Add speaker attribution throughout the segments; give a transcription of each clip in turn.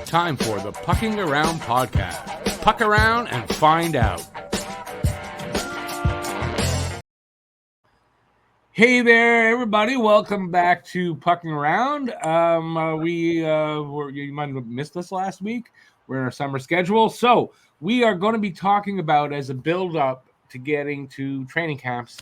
Speaker 1: time for the Pucking Around podcast. Puck around and find out. Hey there, everybody. Welcome back to Pucking Around. You might have missed us last week. We're in our summer schedule. So we are going to be talking about, as a build-up to getting to training camps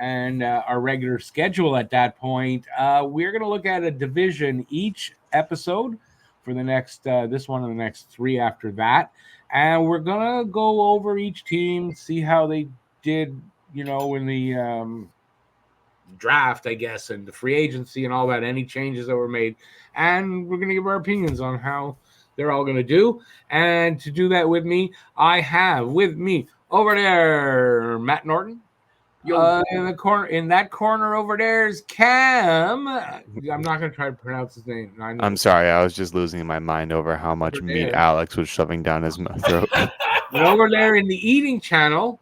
Speaker 1: and our regular schedule at that point, we're going to look at a division each episode for the next this one and the next three after that. And we're going to go over each team, see how they did, in the draft, I guess, and the free agency and all that, any changes that were made. And we're going to give our opinions on how they're all going to do. And to do that with me, I have with me over there Matt Norton. In that corner over there is Cam. I'm not going to try to pronounce his name.
Speaker 2: I'm sorry. I was just losing my mind over how much meat Alex was shoving down his throat.
Speaker 1: And over there in the eating channel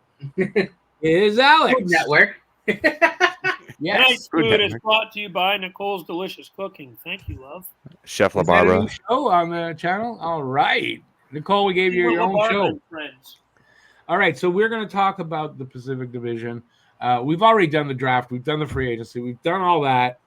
Speaker 1: is Alex.
Speaker 3: Food Network.
Speaker 1: Yes.
Speaker 4: Tonight's food is brought to you by Nicole's Delicious Cooking. Thank you, love.
Speaker 2: Chef
Speaker 1: Is that a
Speaker 2: LaBarbara.
Speaker 1: new show on the channel? All right. Nicole, we gave you your own show.
Speaker 4: Friends.
Speaker 1: All right, so we're going to talk about the Pacific Division. We've already done the draft. We've done the free agency. We've done all that.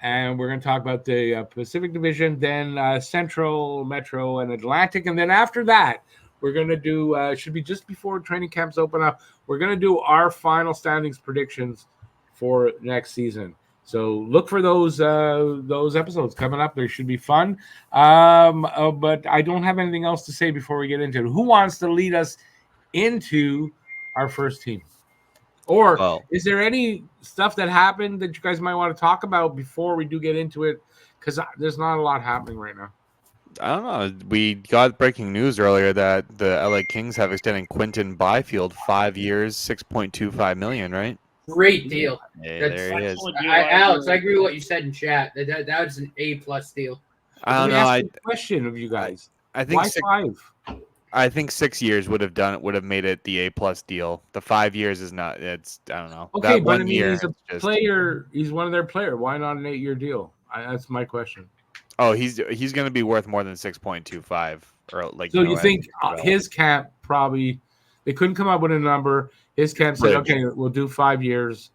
Speaker 1: And we're going to talk about the Pacific Division, then Central, Metro, and Atlantic. And then after that, we're going to do, should be just before training camps open up, we're going to do our final standings predictions for next season. So look for those episodes coming up. They should be fun. But I don't have anything else to say before we get into it. Who wants to lead us into our first team? Or is there any stuff that happened that you guys might want to talk about before we do get into it? Because there's not a lot happening right now.
Speaker 2: I don't know. We got breaking news earlier that the LA Kings have extended Quinton Byfield 5 years, $6.25 million, right?
Speaker 3: Great deal.
Speaker 2: Hey, there he is.
Speaker 3: Alex, I agree with what you said in chat. That was an A+ deal.
Speaker 2: I don't know.
Speaker 1: Question of you guys.
Speaker 2: I think
Speaker 1: Why 5?
Speaker 2: I think 6 years would have made it the A+ deal. The 5 years is not. It's I don't know.
Speaker 1: Okay, but I mean, he's a player. He's one of their players. Why not an 8-year deal? That's my question.
Speaker 2: Oh, he's going to be worth more than 6.25 or like.
Speaker 1: So you think his cap probably they couldn't come up with a number. His cap said, "Okay, we'll do 5 years,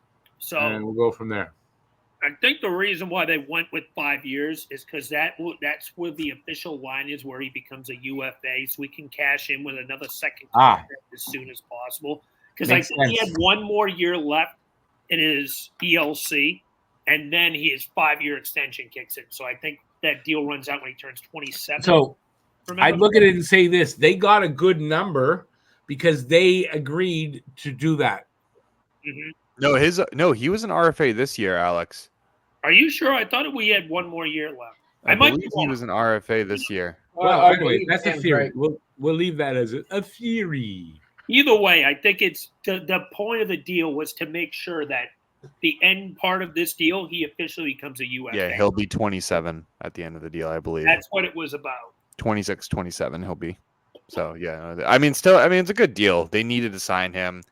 Speaker 1: and we'll go from there."
Speaker 4: I think the reason why they went with 5 years is because that's where the official line is, where he becomes a UFA, so we can cash in with another second contract as soon as possible. Because I think he had 1 more year left in his ELC, and then his 5-year extension kicks in. So I think that deal runs out when he turns 27.
Speaker 1: So I'd look at it and say this: they got a good number because they agreed to do that.
Speaker 4: Mm-hmm.
Speaker 2: No, he was an RFA this year, Alex.
Speaker 4: Are you sure? I thought we had 1 more year left.
Speaker 2: I believe he was an RFA this year.
Speaker 1: Well, anyway, that's a theory. Right. We'll leave that as a theory.
Speaker 4: Either way, I think it's the point of the deal was to make sure that the end part of this deal, he officially becomes a UFA.
Speaker 2: Yeah, he'll be 27 at the end of the deal, I believe.
Speaker 4: That's what it was about.
Speaker 2: 26, 27 he'll be. So, yeah. I mean, it's a good deal. They needed to sign him.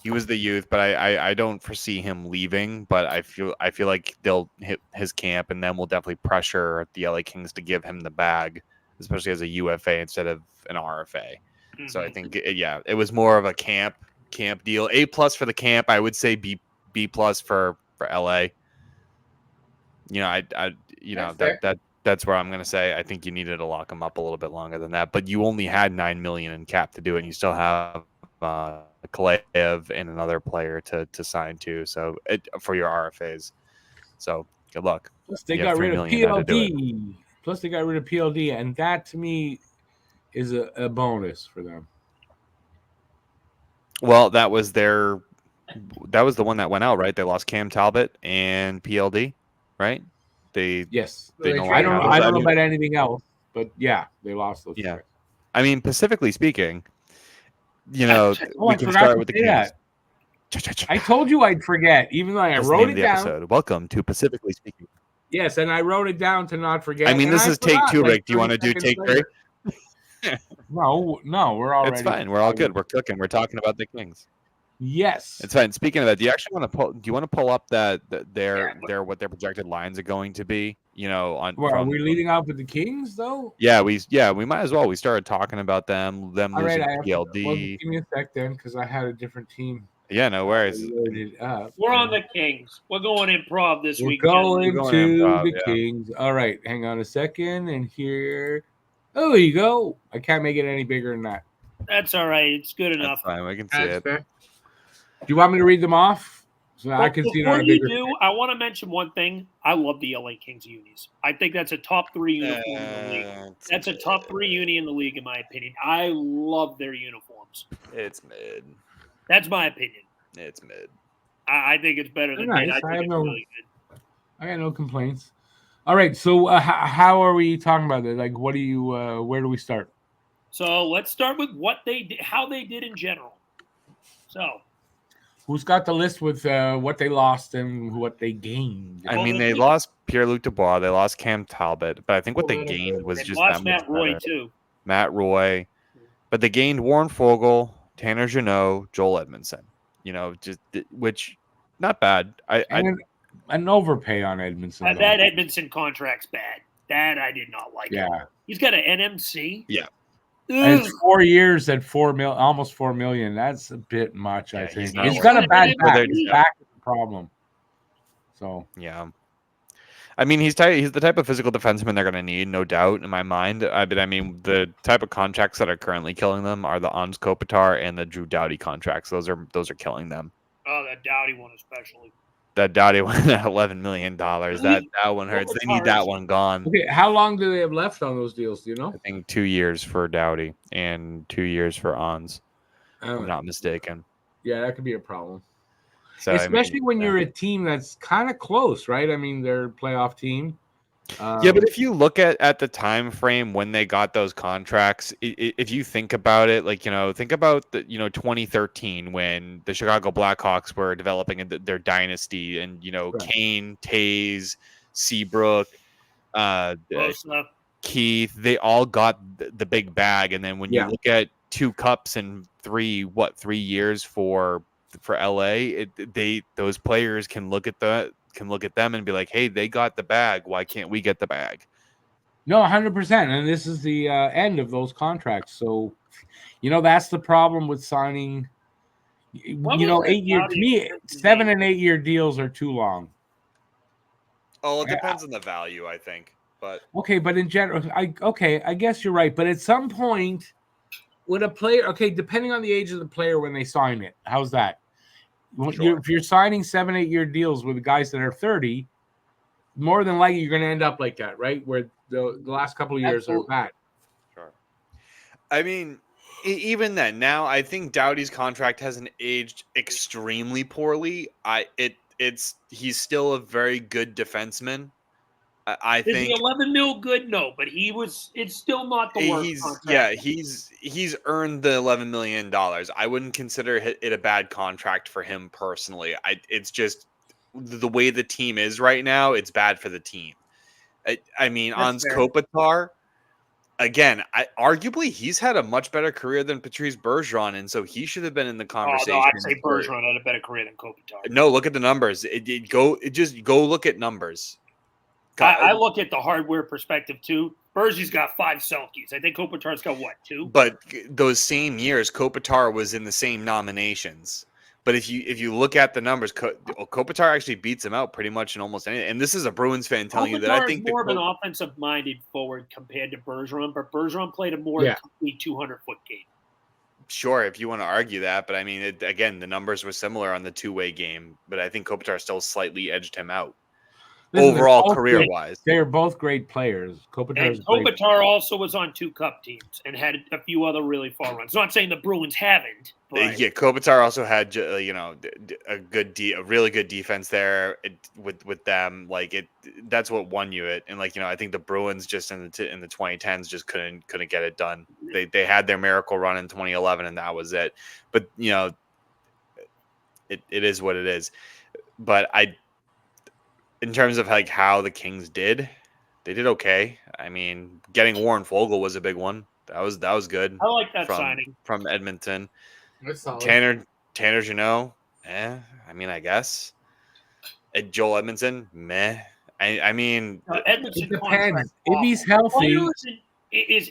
Speaker 2: He was the youth, but I don't foresee him leaving. But I feel like they'll hit his camp, and then we'll definitely pressure the LA Kings to give him the bag, especially as a UFA instead of an RFA. Mm-hmm. So I think, it was more of a camp deal. A+ for the camp. I would say B+ for LA. That's where I'm gonna say I think you needed to lock him up a little bit longer than that. But you only had $9 million in cap to do it, and you still have Kalev and another player to sign to. So for your RFAs. So good luck.
Speaker 1: Plus they got rid of PLD. And that to me is a bonus for them.
Speaker 2: Well, that was the one that went out, right? They lost Cam Talbot and PLD, right? I
Speaker 1: don't know about anything else, but yeah, they lost those.
Speaker 2: Yeah, I mean, specifically speaking, we can start with the Kings.
Speaker 1: I told you I'd forget, even though I wrote it down.
Speaker 2: Episode. Welcome to Pacifically Speaking.
Speaker 1: Yes, and I wrote it down to not forget.
Speaker 2: I mean, this is take 2, Rick. Do you want to do take 3?
Speaker 1: No, we're all.
Speaker 2: It's fine. We're all good. We're cooking. We're talking about the Kings.
Speaker 1: Yes,
Speaker 2: it's fine. Speaking of that, do you want to pull up that their what their projected lines are going to be?
Speaker 1: Well, are we leading off with the Kings though?
Speaker 2: Yeah, we might as well. We started talking about them
Speaker 1: All right,
Speaker 2: losing
Speaker 1: I have to,
Speaker 2: PLD.
Speaker 1: well, give me a sec then, because I had a different team.
Speaker 2: Yeah, no worries.
Speaker 1: Loaded up.
Speaker 4: We're on the Kings. We're going improv this
Speaker 1: We're
Speaker 4: week.
Speaker 1: going
Speaker 2: We're going
Speaker 1: to
Speaker 2: improv,
Speaker 1: the
Speaker 2: yeah.
Speaker 1: Kings. All right, hang on a second, and here. Oh, there you go. I can't make it any bigger than that.
Speaker 4: That's all right. It's good enough.
Speaker 2: That's fine. We can see
Speaker 3: That's
Speaker 2: it.
Speaker 3: fair.
Speaker 1: Do you want me to read them off? So I
Speaker 4: But
Speaker 1: can see it
Speaker 4: before
Speaker 1: on a
Speaker 4: you
Speaker 1: bigger.
Speaker 4: do, I want to mention one thing. I love the LA Kings unis. I think that's a top 3 uniform in the league. That's a top 3 uni in the league, in my opinion. I love their uniforms.
Speaker 2: It's mid.
Speaker 4: That's my opinion.
Speaker 2: It's mid.
Speaker 4: I think it's better than
Speaker 1: Nice.
Speaker 4: mid. I
Speaker 1: I
Speaker 4: think
Speaker 1: have
Speaker 4: it's
Speaker 1: no-
Speaker 4: really good.
Speaker 1: I got no complaints. All right, so how are we talking about it? Like, what do you? Where do we start?
Speaker 4: So let's start with what they did, how they did in general. So
Speaker 1: Who's got the list with what they lost and what they gained?
Speaker 2: I
Speaker 4: Well,
Speaker 2: mean,
Speaker 4: they
Speaker 2: they
Speaker 4: did-
Speaker 2: lost Pierre-Luc Dubois. They lost Cam Talbot. But I think what they
Speaker 3: Well, they don't
Speaker 2: gained was
Speaker 4: they
Speaker 2: just
Speaker 4: lost
Speaker 2: that much
Speaker 4: Matt Roy
Speaker 2: better.
Speaker 4: too.
Speaker 2: Matt Roy. But they gained Warren Fogle, Tanner Jeannot, Joel Edmondson. Which not bad.
Speaker 1: And an overpay on Edmondson. though.
Speaker 4: That Edmondson contract's bad. That I did not like.
Speaker 1: Yeah.
Speaker 4: He's got an NMC.
Speaker 2: Yeah.
Speaker 1: And
Speaker 4: Ugh.
Speaker 1: it's 4 years at almost 4 million. That's a bit much, I
Speaker 2: Yeah,
Speaker 1: think.
Speaker 2: he's not
Speaker 1: He's
Speaker 2: worth
Speaker 1: got a
Speaker 4: it.
Speaker 1: bad
Speaker 4: But
Speaker 1: back.
Speaker 2: they're-
Speaker 1: His back is a problem. So
Speaker 2: Yeah. I mean, he's the type of physical defenseman they're going to need, no doubt, in my mind. But I mean, the type of contracts that are currently killing them are the Ons Kopitar and the Drew Doughty contracts. Those are killing them.
Speaker 4: Oh, that Dowdy one especially.
Speaker 2: That Doughty one at $11 million. That one hurts. They need that one gone.
Speaker 1: okay, how long do they have left on those deals? Do you know?
Speaker 2: I think 2 years for Doughty and 2 years for Ons. If
Speaker 1: Oh,
Speaker 2: I'm not mistaken.
Speaker 1: yeah, that could be a problem.
Speaker 2: So
Speaker 1: Especially when you're a team that's kind of close, right? I mean, they're a playoff team.
Speaker 2: Yeah, but if you look at the time frame when they got those contracts, if you think about it, think about 2013 when the Chicago Blackhawks were developing their dynasty, and
Speaker 1: Right.
Speaker 2: Kane, Taze, Seabrook,
Speaker 4: Bosa.
Speaker 2: Keith, they all got the big bag, and then when you look at 2 cups in 3 years for LA, those players can look at them and be like, hey, they got the bag. Why can't we get the bag?
Speaker 1: No, 100%. And this is the end of those contracts. So, that's the problem with signing.
Speaker 4: What was that
Speaker 1: 8 year to
Speaker 4: Dowdy
Speaker 1: me,
Speaker 4: extension
Speaker 1: 7
Speaker 4: date?
Speaker 1: and 8 year deals are too long.
Speaker 2: Oh, it depends on the value, I think. But
Speaker 1: Okay, but in general, I guess you're right. But at some point, with a player, depending on the age of the player when they sign it, how's that?
Speaker 2: Sure.
Speaker 1: If you're signing 7, 8 year deals with guys that are 30, more than likely you're going to end up like that, right? Where the last couple of years are bad.
Speaker 2: Sure. I mean, even then, now I think Doughty's contract hasn't aged extremely poorly. He's still a very good defenseman. I
Speaker 4: Is
Speaker 2: think
Speaker 4: the 11 mil good? No, but it's still not the worst contract.
Speaker 2: he's earned the $11 million. I wouldn't consider it a bad contract for him personally. It's just the way the team is right now. It's bad for the team. I mean, Ons
Speaker 4: fair.
Speaker 2: Kopitar, again, arguably he's had a much better career than Patrice Bergeron, and so he should have been in the conversation.
Speaker 4: Oh, no, I'd say Bergeron had a better career than Kopitar.
Speaker 2: No, look at the numbers. Just go look at numbers.
Speaker 4: I look at the hardware perspective too. Bergie's got 5 Selkies. I think Kopitar's got 2?
Speaker 2: But those same years, Kopitar was in the same nominations. But if you look at the numbers, Kopitar actually beats him out pretty much in almost anything. And this is a Bruins fan telling you that I think
Speaker 4: Kopitar is more of an offensive-minded forward compared to Bergeron, but Bergeron played a more complete 200-foot game.
Speaker 2: Sure, if you want to argue that, but I mean, again, the numbers were similar on the two-way game, but I think Kopitar still slightly edged him out. Overall, career-wise,
Speaker 1: they're both great players.
Speaker 4: Kopitar also was on 2 cup teams and had a few other really far runs. Not saying the Bruins haven't. But...
Speaker 2: Yeah, Kopitar also had a really good defense there with them. That's what won you it. And I think the Bruins just in the 2010s just couldn't get it done. They had their miracle run in 2011 and that was it. But it is what it is. But in terms of how the Kings did, they did okay. I mean, getting Warren Fogle was a big one. That was good.
Speaker 4: I like that signing
Speaker 2: from Edmonton.
Speaker 3: That's solid.
Speaker 2: Tanner Jeannot, I mean, I guess. Joel Edmondson, meh. I mean,
Speaker 4: Edmondson
Speaker 1: It
Speaker 4: contract
Speaker 1: depends.
Speaker 4: is
Speaker 1: If he's
Speaker 4: awful.
Speaker 1: healthy,
Speaker 4: Is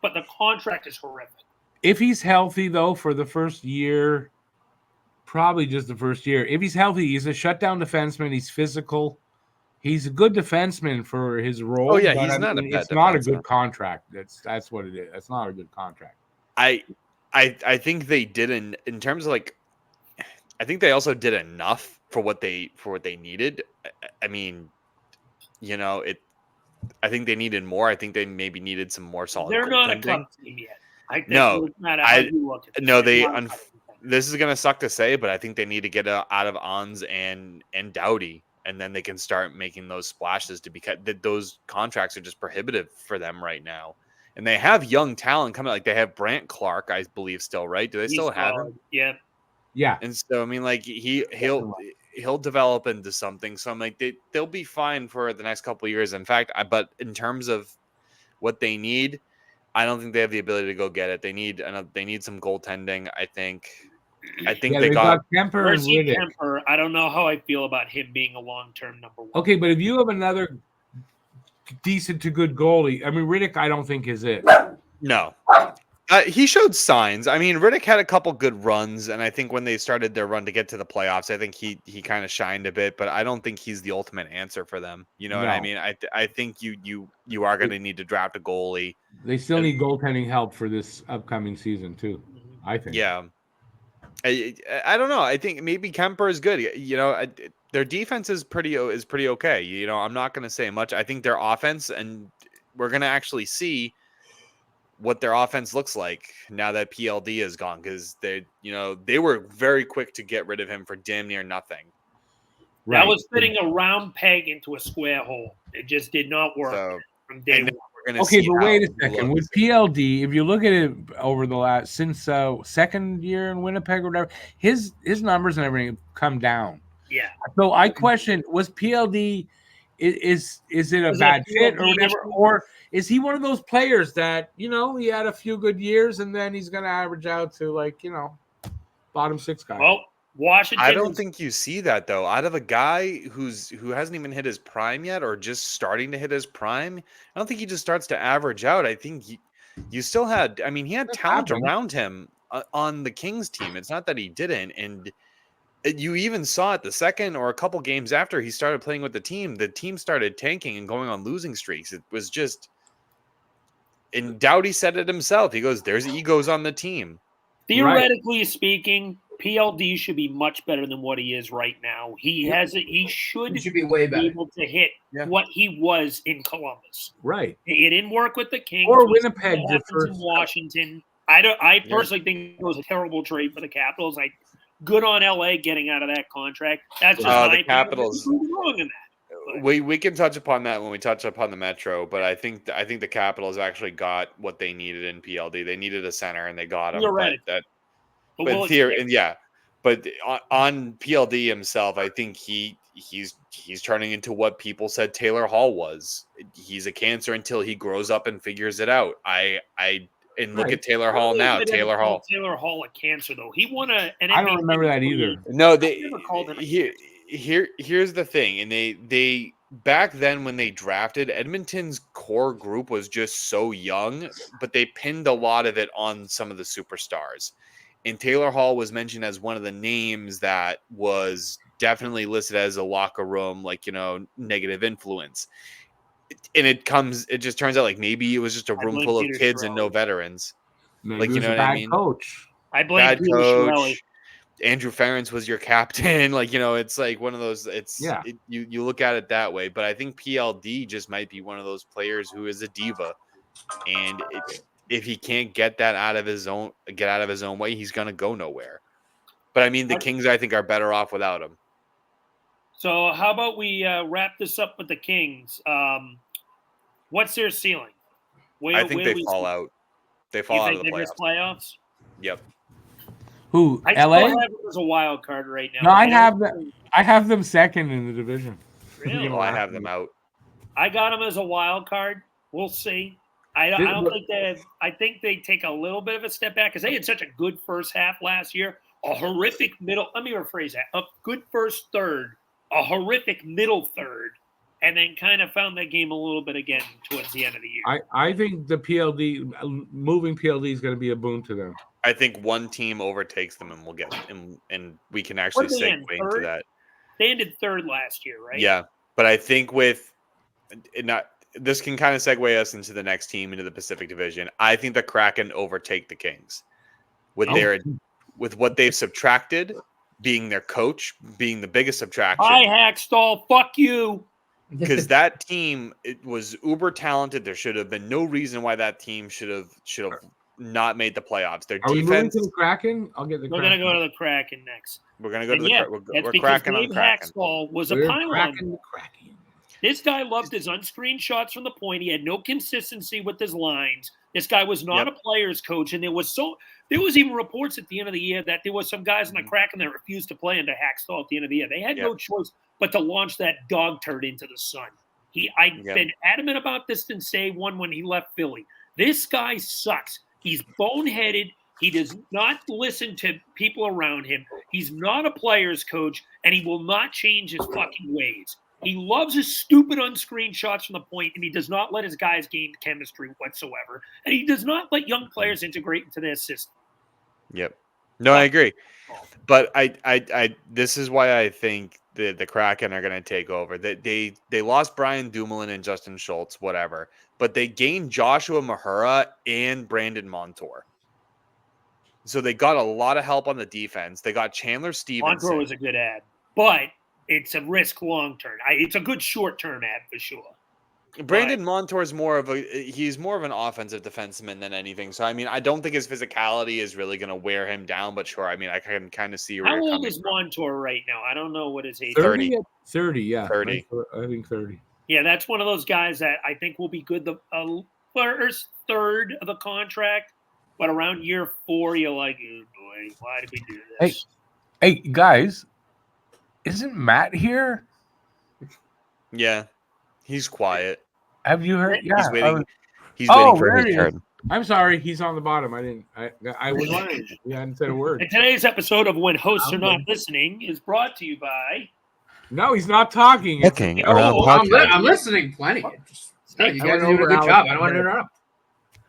Speaker 4: but the contract is horrific.
Speaker 1: if he's healthy though, for the first year, probably just the first year. If he's healthy, he's a shutdown defenseman. He's physical. He's a good defenseman for his role.
Speaker 2: Oh, yeah,
Speaker 1: but
Speaker 2: he's not a bad
Speaker 1: it's not a
Speaker 2: defenseman.
Speaker 1: good contract. That's what it is. That's not a good contract.
Speaker 2: I think they did in terms of like, I think they also did enough for what they needed. I mean, I think they needed more. I think they maybe needed some more solid.
Speaker 4: They're not a
Speaker 2: goaltending.
Speaker 4: cup team yet. I think
Speaker 2: No,
Speaker 4: no matter how you look at it.
Speaker 2: No,
Speaker 4: They're not a cup team.
Speaker 2: this is gonna suck to say, but I think they need to get out of Ons and Doughty, and then they can start making those splashes to because those contracts are just prohibitive for them right now. And they have young talent coming. Like they have Brant Clark, I believe, still, right? Do they still have him?
Speaker 4: Yeah.
Speaker 1: Yeah.
Speaker 2: And so I mean, like he'll develop into something. So I'm like they'll be fine for the next couple of years. In fact, but in terms of what they need, I don't think they have the ability to go get it. They need some goaltending. I think
Speaker 1: Yeah,
Speaker 2: they got
Speaker 1: Kemper and
Speaker 4: Percy
Speaker 1: Riddick.
Speaker 4: Kemper. I don't know how I feel about him being a long-term number one.
Speaker 1: Okay, but if you have another decent to good goalie, I mean Riddick, I don't think is it.
Speaker 2: no. He showed signs. I mean, Riddick had a couple good runs, and I think when they started their run to get to the playoffs, I think he kind of shined a bit. But I don't think he's the ultimate answer for them. You know what I
Speaker 1: No.
Speaker 2: mean? I think you are going to need to draft a goalie.
Speaker 1: They still need goaltending help for this upcoming season too, I think.
Speaker 2: Yeah. I don't know. I think maybe Kemper is good. You know, their defense is pretty okay. You know, I'm not going to say much. I think their offense, and we're going to actually see what their offense looks like now that PLD is gone, because they were very quick to get rid of him for damn near nothing.
Speaker 1: Right.
Speaker 4: That was fitting a round peg into a square hole. It just did not work from day one.
Speaker 1: Okay, but wait a second. With PLD, if you look at it over the last since second year in Winnipeg or whatever, his numbers and everything have come down.
Speaker 4: Yeah.
Speaker 1: So I question: was PLD is it a bad fit or whatever, or is he one of those players that he had a few good years and then he's going to average out to bottom six guy?
Speaker 4: Well, Washington.
Speaker 2: I don't think you see that though. Out of a guy who hasn't even hit his prime yet, or just starting to hit his prime, I don't think he just starts to average out. I think you still had. I mean, he had talent around him on the Kings team. It's not that he didn't, and you even saw it the second or a couple games after he started playing with the team started tanking and going on losing streaks. It was just, and Doughty said it himself. He goes, "There's egos on the team."
Speaker 4: Theoretically speaking, PLD should be much better than what he is right now. He should
Speaker 3: be way better.
Speaker 4: Be able to hit what he was in Columbus.
Speaker 1: Right.
Speaker 4: It didn't work with the Kings
Speaker 1: or Winnipeg.
Speaker 4: In Washington. I personally think it was a terrible trade for the Capitals. Good on LA getting out of that contract. That's just
Speaker 2: the Capitals.
Speaker 4: Wrong in that.
Speaker 2: We can touch upon that when we touch upon the Metro, but I think the Capitals actually got what they needed in PLD. They needed a center and they got him. But on PLD himself, I think he's turning into what people said Taylor Hall was. He's a cancer until he grows up and figures it out. Look at Taylor Hall now. Taylor Hall
Speaker 4: a cancer though. He won an NBA.
Speaker 1: I don't remember that either.
Speaker 2: No, here's the thing, and they back then when they drafted, Edmonton's core group was just so young, but they pinned a lot of it on some of the superstars. And Taylor Hall was mentioned as one of the names that was definitely listed as a locker room, negative influence. And it just turns out maybe it was just a room full of kids and no veterans.
Speaker 1: Maybe it was a bad coach.
Speaker 4: I blame bad coach.
Speaker 2: Andrew Ferentz was your captain. It's one of those. You look at it that way, but I think PLD just might be one of those players who is a diva, and if he can't get that out of his own way, he's gonna go nowhere. But I mean, the Kings, I think, are better off without him.
Speaker 4: So how about we wrap this up with the Kings? What's their ceiling?
Speaker 2: I think they fall out. They fall out of the
Speaker 4: playoffs.
Speaker 2: Yep.
Speaker 1: Who?
Speaker 4: I
Speaker 1: LA?
Speaker 4: still have them as a wild card right now.
Speaker 1: No, I have them second in the division.
Speaker 4: Really?
Speaker 2: I have them out.
Speaker 4: I got them as a wild card. We'll see. I don't think I think they take a little bit of a step back because they had such a good first half last year. A horrific middle. Let me rephrase that. A good first third. A horrific middle third. and then kind of found that game a little bit again towards the end of the year.
Speaker 1: I think the moving PLD is going to be a boon to them.
Speaker 2: I think one team overtakes them, and we'll get and we can actually segue into that.
Speaker 4: They ended third last year, right?
Speaker 2: Yeah, but I think this can kind of segue us into the next team, into the Pacific Division. I think the Kraken overtake the Kings with what they've subtracted, being their coach, being the biggest subtraction.
Speaker 4: Hi, Hackstall. Fuck you.
Speaker 2: Because that team, it was uber talented. There should have been no reason why that team should have not made the playoffs. Their
Speaker 1: Are
Speaker 2: defense.
Speaker 1: We moving to the Kraken? I'll get the.
Speaker 4: We're gonna go to the Kraken next.
Speaker 2: We're gonna go to
Speaker 4: we're cracking on the Kraken. Hackstall was a pylon. This guy loved his unscreened shots from the point. He had no consistency with his lines. This guy was not a player's coach, and there was even reports at the end of the year that there was some guys in the Kraken that refused to play under Hackstall at the end of the year. They had no choice but to launch that dog turd into the sun. I've been adamant about this since day one when he left Philly. This guy sucks. He's boneheaded. He does not listen to people around him. He's not a player's coach, and he will not change his fucking ways. He loves his stupid unscreened shots from the point, and he does not let his guys gain chemistry whatsoever. And he does not let young players integrate into their system.
Speaker 2: Yep. No, I agree. But I this is why I think the Kraken are going to take over. They lost Brian Dumoulin and Justin Schultz, whatever, but they gained Joshua Mahura and Brandon Montour. So they got a lot of help on the defense. They got Chandler Stevenson.
Speaker 4: Montour was a good ad, but it's a risk long term. It's a good short term ad for sure.
Speaker 2: Brandon Montour is more of an offensive defenseman than anything. So I mean, I don't think his physicality is really going to wear him down. But sure, I mean, I can kind of see where
Speaker 4: how old is Montour right now? I don't know what his age.
Speaker 2: 30.
Speaker 1: 30, yeah,
Speaker 2: 30.
Speaker 1: I think 30.
Speaker 4: Yeah, that's one of those guys that I think will be good the first third of the contract, but around year 4, you're like, oh boy, why did we do this?
Speaker 1: Hey, guys, isn't Matt here?
Speaker 2: Yeah. He's quiet.
Speaker 1: Have you heard? Yeah,
Speaker 2: he's waiting. He's waiting for his turn.
Speaker 1: I'm sorry, he's on the bottom. I was wondering. We hadn't said a word.
Speaker 4: And today's episode of When Hosts Are Not Listening is brought to you by.
Speaker 1: No, he's not talking.
Speaker 3: I'm listening plenty. You guys are doing a good job. I don't want to interrupt.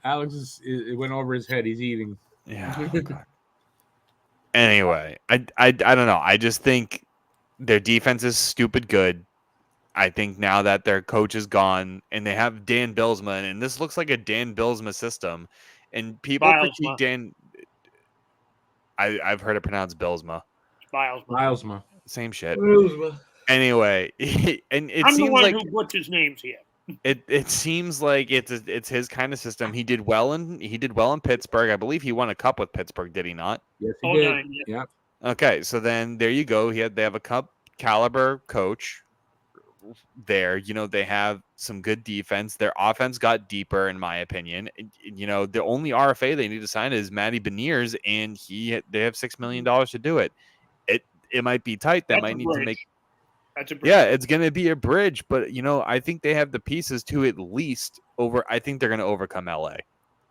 Speaker 1: Alex it went over his head. He's eating.
Speaker 2: Yeah. Anyway, I don't know. I just think their defense is stupid good. I think now that their coach is gone and they have Dan Bylsma, and this looks like a Dan Bylsma system, and people critique Dan. I've heard it pronounced Bylsma.
Speaker 1: Bylsma.
Speaker 2: Same shit.
Speaker 3: Bylsma.
Speaker 2: Anyway, and it
Speaker 4: I'm
Speaker 2: seems
Speaker 4: the one
Speaker 2: like
Speaker 4: who butchers names here.
Speaker 2: It seems like it's his kind of system. He did well in Pittsburgh. I believe he won a cup with Pittsburgh. Did he not?
Speaker 1: Yes, he did.
Speaker 4: Yeah.
Speaker 2: Okay, so then there you go. They have a cup caliber coach. There, they have some good defense. Their offense got deeper, in my opinion. The only RFA they need to sign is Matty Beniers, and they have $6 million to do it. It might be tight. They might need to make.
Speaker 4: That's a bridge.
Speaker 2: Yeah, it's going to be a bridge, but I think they have the pieces to at least over. I think they're going to overcome LA.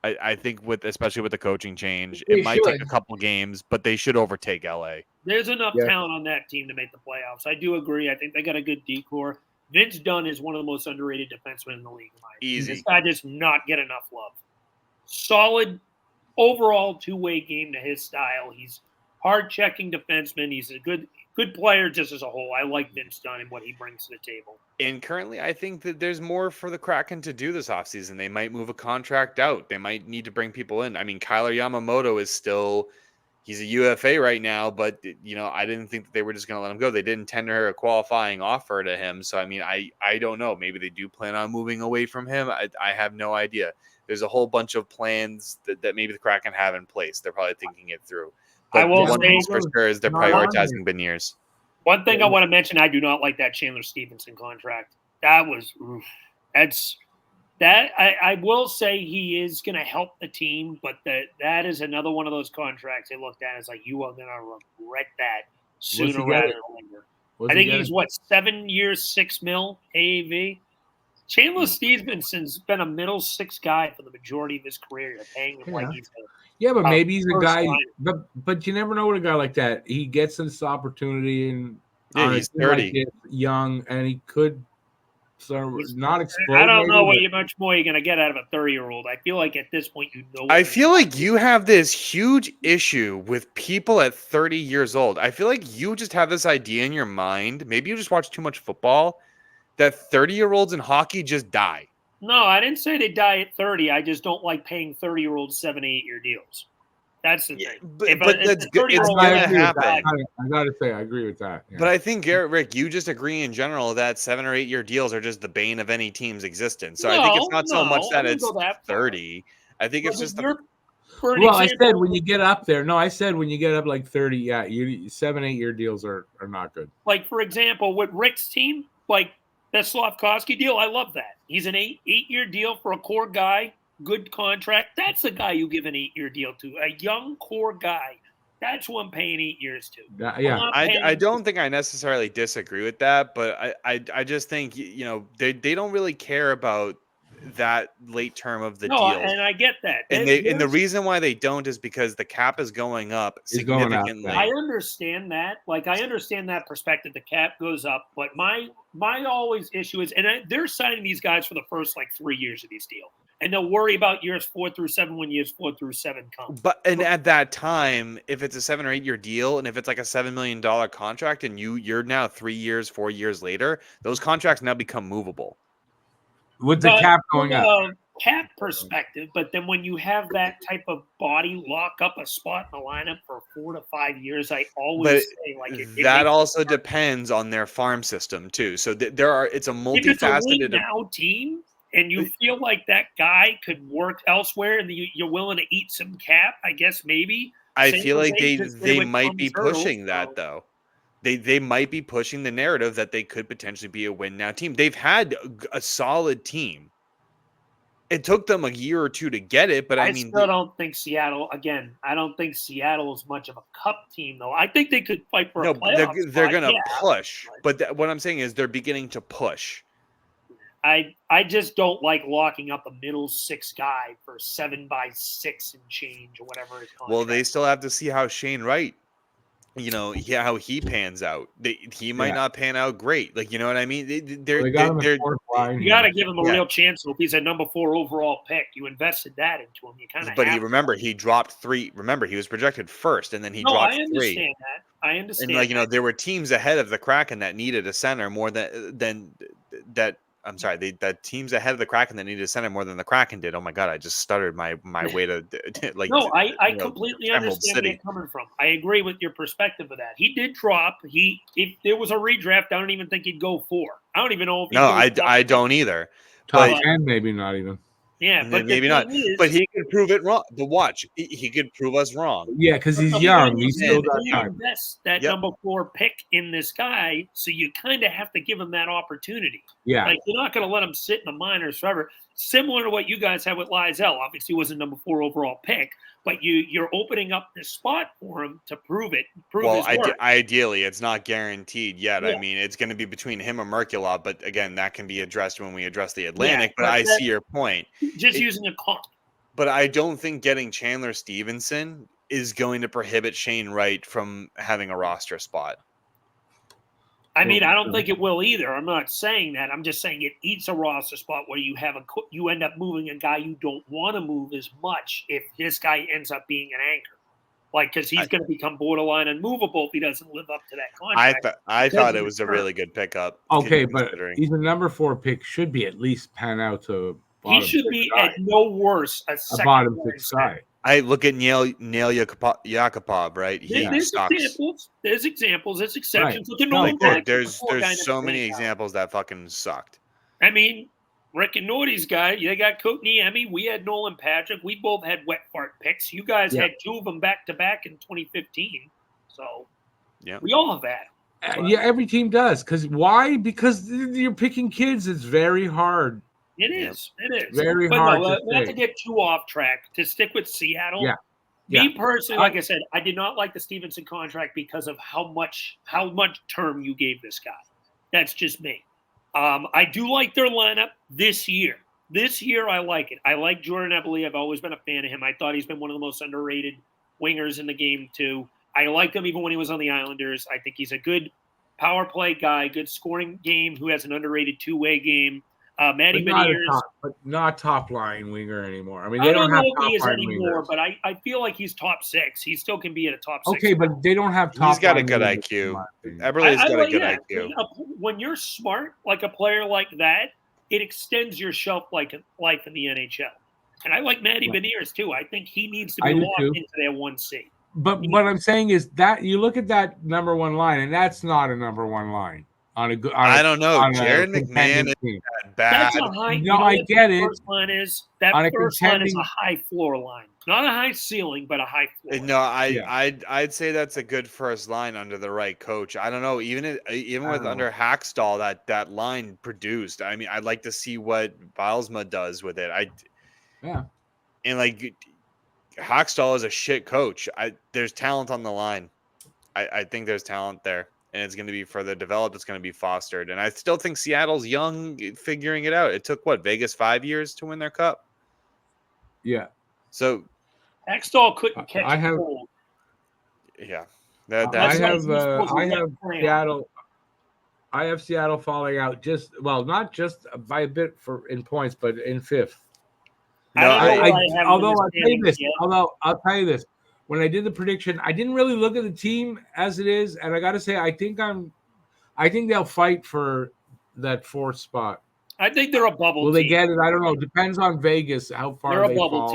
Speaker 2: I think especially with the coaching change, it might take a couple games, but they should overtake LA.
Speaker 4: There's enough talent on that team to make the playoffs. I do agree. I think they got a good decor. Vince Dunn is one of the most underrated defensemen in the league.
Speaker 2: Easy.
Speaker 4: This guy does not get enough love. Solid overall two-way game to his style. He's hard-checking defenseman. He's a good player just as a whole. I like Vince Dunn and what he brings to the table.
Speaker 2: And currently, I think that there's more for the Kraken to do this offseason. They might move a contract out. They might need to bring people in. I mean, Kyler Yamamoto is still – he's a UFA right now, but, I didn't think that they were just going to let him go. They didn't tender a qualifying offer to him. So, I mean, I don't know. Maybe they do plan on moving away from him. I have no idea. There's a whole bunch of plans that maybe the Kraken have in place. They're probably thinking it through. But
Speaker 4: I will
Speaker 2: one
Speaker 4: say
Speaker 2: thing for sure is they're prioritizing Beniers.
Speaker 4: One thing I want to mention, I do not like that Chandler Stevenson contract. That was I will say he is going to help the team, but that is another one of those contracts they looked at as like, you are going to regret that sooner rather than later. I think he's 7 years, $6 million AAV. Chandler Stevenson's been a middle six guy for the majority of his career. They're paying him like he's
Speaker 1: but maybe he's a guy. But you never know with a guy like that. He gets this opportunity, and
Speaker 2: he's 30,
Speaker 1: young, and he could not explode.
Speaker 4: I don't know much more you're going to get out of a 30-year-old. I feel like at this point,
Speaker 2: I feel like you have this huge issue with people at 30 years old. I feel like you just have this idea in your mind. Maybe you just watch too much football that 30-year-olds in hockey just die.
Speaker 4: No, I didn't say they die at 30. I just don't like paying 30-year-olds 7 to 8 year deals. That's the thing.
Speaker 2: But that's good. It's going to happen.
Speaker 1: I got to say, I agree with that. Yeah.
Speaker 2: But I think, Rick, you just agree in general that 7 or 8 year deals are just the bane of any team's existence. So I think it's not so much that it's 30. I think it's just
Speaker 1: I said when you get up there. No, I said when you get up like 30, yeah, 7, 8 year deals are not good.
Speaker 4: Like, for example, with Rick's team, like that Slavkovsky deal, I love that. He's an 8-year deal for a core guy. Good contract. That's a guy you give an 8-year deal to. A young core guy. That's who I'm paying 8 years to.
Speaker 1: Yeah.
Speaker 2: I don't think I necessarily disagree with that, but I just think, they don't really care about that late term of the deal.
Speaker 4: And I get that.
Speaker 2: And the reason why they don't is because the cap is going up significantly.
Speaker 4: I understand that. Like, I understand that perspective. The cap goes up, but my always issue is, and they're signing these guys for the first 3 years of these deals. And they'll worry about years 4 through 7 when years 4 through 7 come.
Speaker 2: But at that time, if it's a 7 or 8 year deal, and if it's like a $7 million contract, and you're now 3 years, 4 years later, those contracts now become movable.
Speaker 1: With the cap going up.
Speaker 4: Cap perspective, but then when you have that type of body lock up a spot in the lineup for 4 to 5 years, I always say
Speaker 2: that also depends on their farm system too. So it's a multifaceted.
Speaker 4: If it's a win now team, and you feel like that guy could work elsewhere, and you're willing to eat some cap, I guess maybe.
Speaker 2: I feel like they might be pushing that though. They might be pushing the narrative that they could potentially be a win now team. They've had a solid team. It took them a year or two to get it, but I mean,
Speaker 4: still don't think Seattle. Again, I don't think Seattle is much of a cup team, though. I think they could fight for a playoff.
Speaker 2: They're going to push, but what I'm saying is they're beginning to push.
Speaker 4: I just don't like locking up a middle 6 guy for 7 by 6 and change or whatever his contract.
Speaker 2: Well, they still have to see how Shane Wright, how he pans out. He might not pan out great. You know what I mean? You got
Speaker 4: to give him a real chance. If he's a number 4 overall pick, you invested that into him. You kind of.
Speaker 2: But he dropped 3. Remember, he was projected first, and then he dropped 3.
Speaker 4: I understand that.
Speaker 2: And there were teams ahead of the Kraken that needed a center more than that. I'm sorry, the teams ahead of the Kraken that needed a center more than the Kraken did. Oh my God, I just stuttered my way to
Speaker 4: No, I completely understand where you're coming from. I agree with your perspective of that. He did drop. If there was a redraft, I don't even think he'd go 4. I don't even know if.
Speaker 2: I don't either.
Speaker 1: Top 10, maybe not even.
Speaker 4: Yeah, but
Speaker 2: maybe not. But he could prove it wrong. But watch, he could prove us wrong.
Speaker 1: Yeah, because he's young. He's still got time.
Speaker 4: Invest that number 4 pick in this guy, so you kind of have to give him that opportunity.
Speaker 1: Yeah,
Speaker 4: you're not going to let him sit in the minors forever. Similar to what you guys had with Lizelle. Obviously, he was a number 4 overall pick, but you're opening up this spot for him to prove it.
Speaker 2: Ideally, it's not guaranteed yet. Yeah. I mean, it's going to be between him and Merkulov, but again, that can be addressed when we address the Atlantic. But I see your point.
Speaker 4: Using a comp.
Speaker 2: But I don't think getting Chandler Stevenson is going to prohibit Shane Wright from having a roster spot.
Speaker 4: I mean, I don't think it will either. I'm not saying that. I'm just saying it eats a roster spot where you end up moving a guy you don't want to move as much if this guy ends up being an anchor. Because he's going to become borderline unmovable if he doesn't live up to that contract.
Speaker 2: I thought it was a really good pickup.
Speaker 1: Okay, but he's a number 4 pick. Should be at least pan out to
Speaker 4: he should be at no worse a
Speaker 1: bottom 6 guy.
Speaker 2: I look at Neil Yakupov, right?
Speaker 4: There's examples. There's exceptions.
Speaker 2: Right. Look at there's so many examples that fucking sucked.
Speaker 4: I mean, Rick and Nordy's guy, they got Kotkaniemi. We had Nolan Patrick. We both had wet fart picks. You guys had 2 of them back to back in 2015. So we all have that.
Speaker 1: Every team does. Why? Because you're picking kids. It's very hard.
Speaker 4: It is. It is
Speaker 1: very hard.
Speaker 4: Not to get too off track. To stick with Seattle.
Speaker 1: Yeah.
Speaker 4: Me personally, like I said, I did not like the Stevenson contract because of how much term you gave this guy. That's just me. I do like their lineup this year. This year, I like it. I like Jordan Eberle. I've always been a fan of him. I thought he's been one of the most underrated wingers in the game too. I liked him even when he was on the Islanders. I think he's a good power play guy, good scoring game, who has an underrated two-way game. Matty
Speaker 1: but
Speaker 4: Beniers,
Speaker 1: not top line winger anymore. I mean,
Speaker 4: I
Speaker 1: they
Speaker 4: don't
Speaker 1: don't have
Speaker 4: know if
Speaker 1: top
Speaker 4: he is
Speaker 1: line
Speaker 4: anymore,
Speaker 1: wingers.
Speaker 4: but I feel like he's top 6. He still can be at a top 6.
Speaker 1: Okay, but they don't have top.
Speaker 2: He's got a
Speaker 1: line
Speaker 2: good
Speaker 1: wingers, in
Speaker 2: IQ.
Speaker 1: my opinion.
Speaker 2: Eberle's got a good
Speaker 4: yeah,
Speaker 2: IQ.
Speaker 4: When you're smart, like a player like that, it extends your shelf life in the NHL. And I like Matty Beniers too. I think he needs to be locked into their 1C.
Speaker 1: But what I'm saying is that you look at that number one line, and that's not a number one line on a good.
Speaker 2: I don't know. Jared McMahon is bad.
Speaker 4: That's a high.
Speaker 1: No, I get it.
Speaker 4: First line is that first line is a high floor line, not a high ceiling, but a high floor.
Speaker 2: No, I'd say that's a good first line under the right coach. I don't know, even with under Hackstall, that line produced. I mean, I'd like to see what Bilesma does with it. And like Hackstall is a shit coach. There's talent on the line. I think there's talent there, and it's going to be further developed. It's going to be fostered, and I still think Seattle's young, figuring it out. It took Vegas 5 years to win their cup.
Speaker 1: Yeah.
Speaker 2: So
Speaker 4: Hackstall couldn't catch a cold.
Speaker 2: Yeah.
Speaker 1: I have Seattle. I have Seattle falling out not just by a bit in points, but in 5th. Although I'll tell you this, when I did the prediction, I didn't really look at the team as it is, and I got to say, I think they'll fight for that 4th spot.
Speaker 4: I think they're a bubble.
Speaker 1: Will they get it? I don't know. Depends on Vegas how far they fall.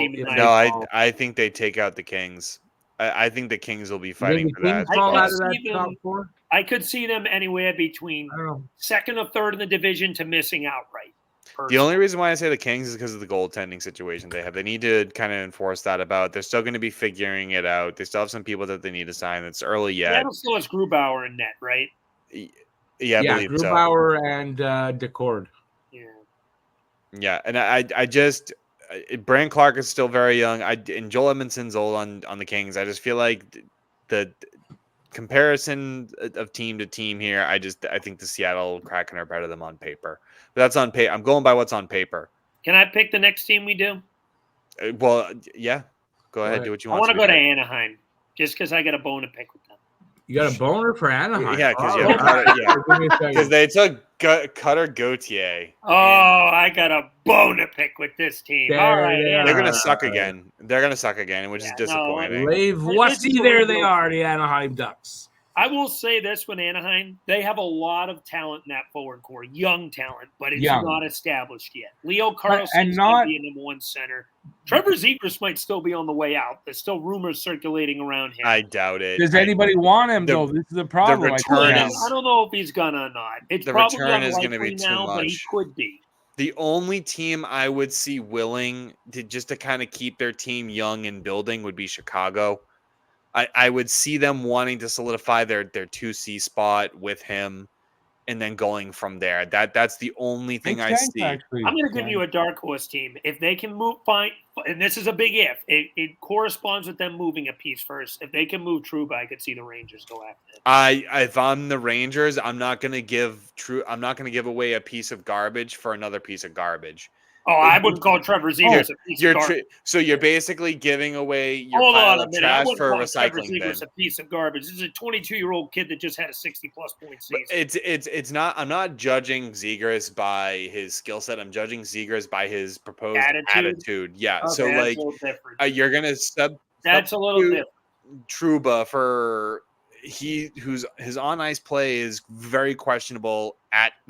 Speaker 2: I think they take out the Kings. I think the Kings will be fighting for that.
Speaker 1: Fall out of that top 4?
Speaker 4: I could see them anywhere between 2nd or 3rd in the division to missing outright.
Speaker 2: The only reason why I say the Kings is because of the goaltending situation they have. They need to kind of enforce that about. They're still going to be figuring it out. They still have some people that they need to sign. It's early yet.
Speaker 4: Seattle still has Grubauer in net, right?
Speaker 2: Yeah, I believe
Speaker 1: Grubauer and Decord.
Speaker 2: Yeah, and I just Brand Clark is still very young. And Joel Edmondson's old on the Kings. I just feel like the comparison of team to team here, I think the Seattle Kraken are better than them on paper. But that's on paper. I'm going by what's on paper.
Speaker 4: Can I pick the next team we do?
Speaker 2: Well, yeah. Go ahead. Do what you want.
Speaker 4: I want to go to Anaheim just because I got a bone to pick with them.
Speaker 1: You got a boner for Anaheim?
Speaker 2: Yeah, because they took Cutter Gauthier.
Speaker 4: Oh, I got a bone to pick with this team. All right,
Speaker 2: they're gonna suck again. Which is disappointing.
Speaker 1: There they are, the Anaheim Ducks.
Speaker 4: I will say this: with Anaheim, they have a lot of talent in that forward core, young talent, but it's not established yet. Leo Carlson is going to be a number 1 center. Trevor Zegras might still be on the way out. There's still rumors circulating around him.
Speaker 2: I doubt it.
Speaker 1: Does anybody want him though? This is the problem.
Speaker 2: I
Speaker 4: don't know if he's gonna or not. It's probably
Speaker 2: return is going to be
Speaker 4: now,
Speaker 2: too much.
Speaker 4: But he could be.
Speaker 2: The only team I would see willing to kind of keep their team young and building would be Chicago. I would see them wanting to solidify their 2C spot with him and then going from there. That's the only thing I see.
Speaker 4: I'm going to give you a dark horse team. If they can move, fine. And this is a big if. It corresponds with them moving a piece first. If they can move Trouba, I could see the Rangers go after it.
Speaker 2: If I'm the Rangers, I'm not going to give away a piece of garbage for another piece of garbage.
Speaker 4: Oh, I wouldn't call Trevor Zegras a piece of garbage.
Speaker 2: So you're basically giving away your pile of trash for a recycling bin.
Speaker 4: Trevor Zegras a piece of garbage. This is a 22-year-old kid that just had a 60-plus point season.
Speaker 2: It's not. I'm not judging Zegras by his skill set. I'm judging Zegras by his proposed attitude. Yeah. Okay, so like, you're gonna sub.
Speaker 4: That's a little different.
Speaker 2: Trouba for his on ice play is very questionable.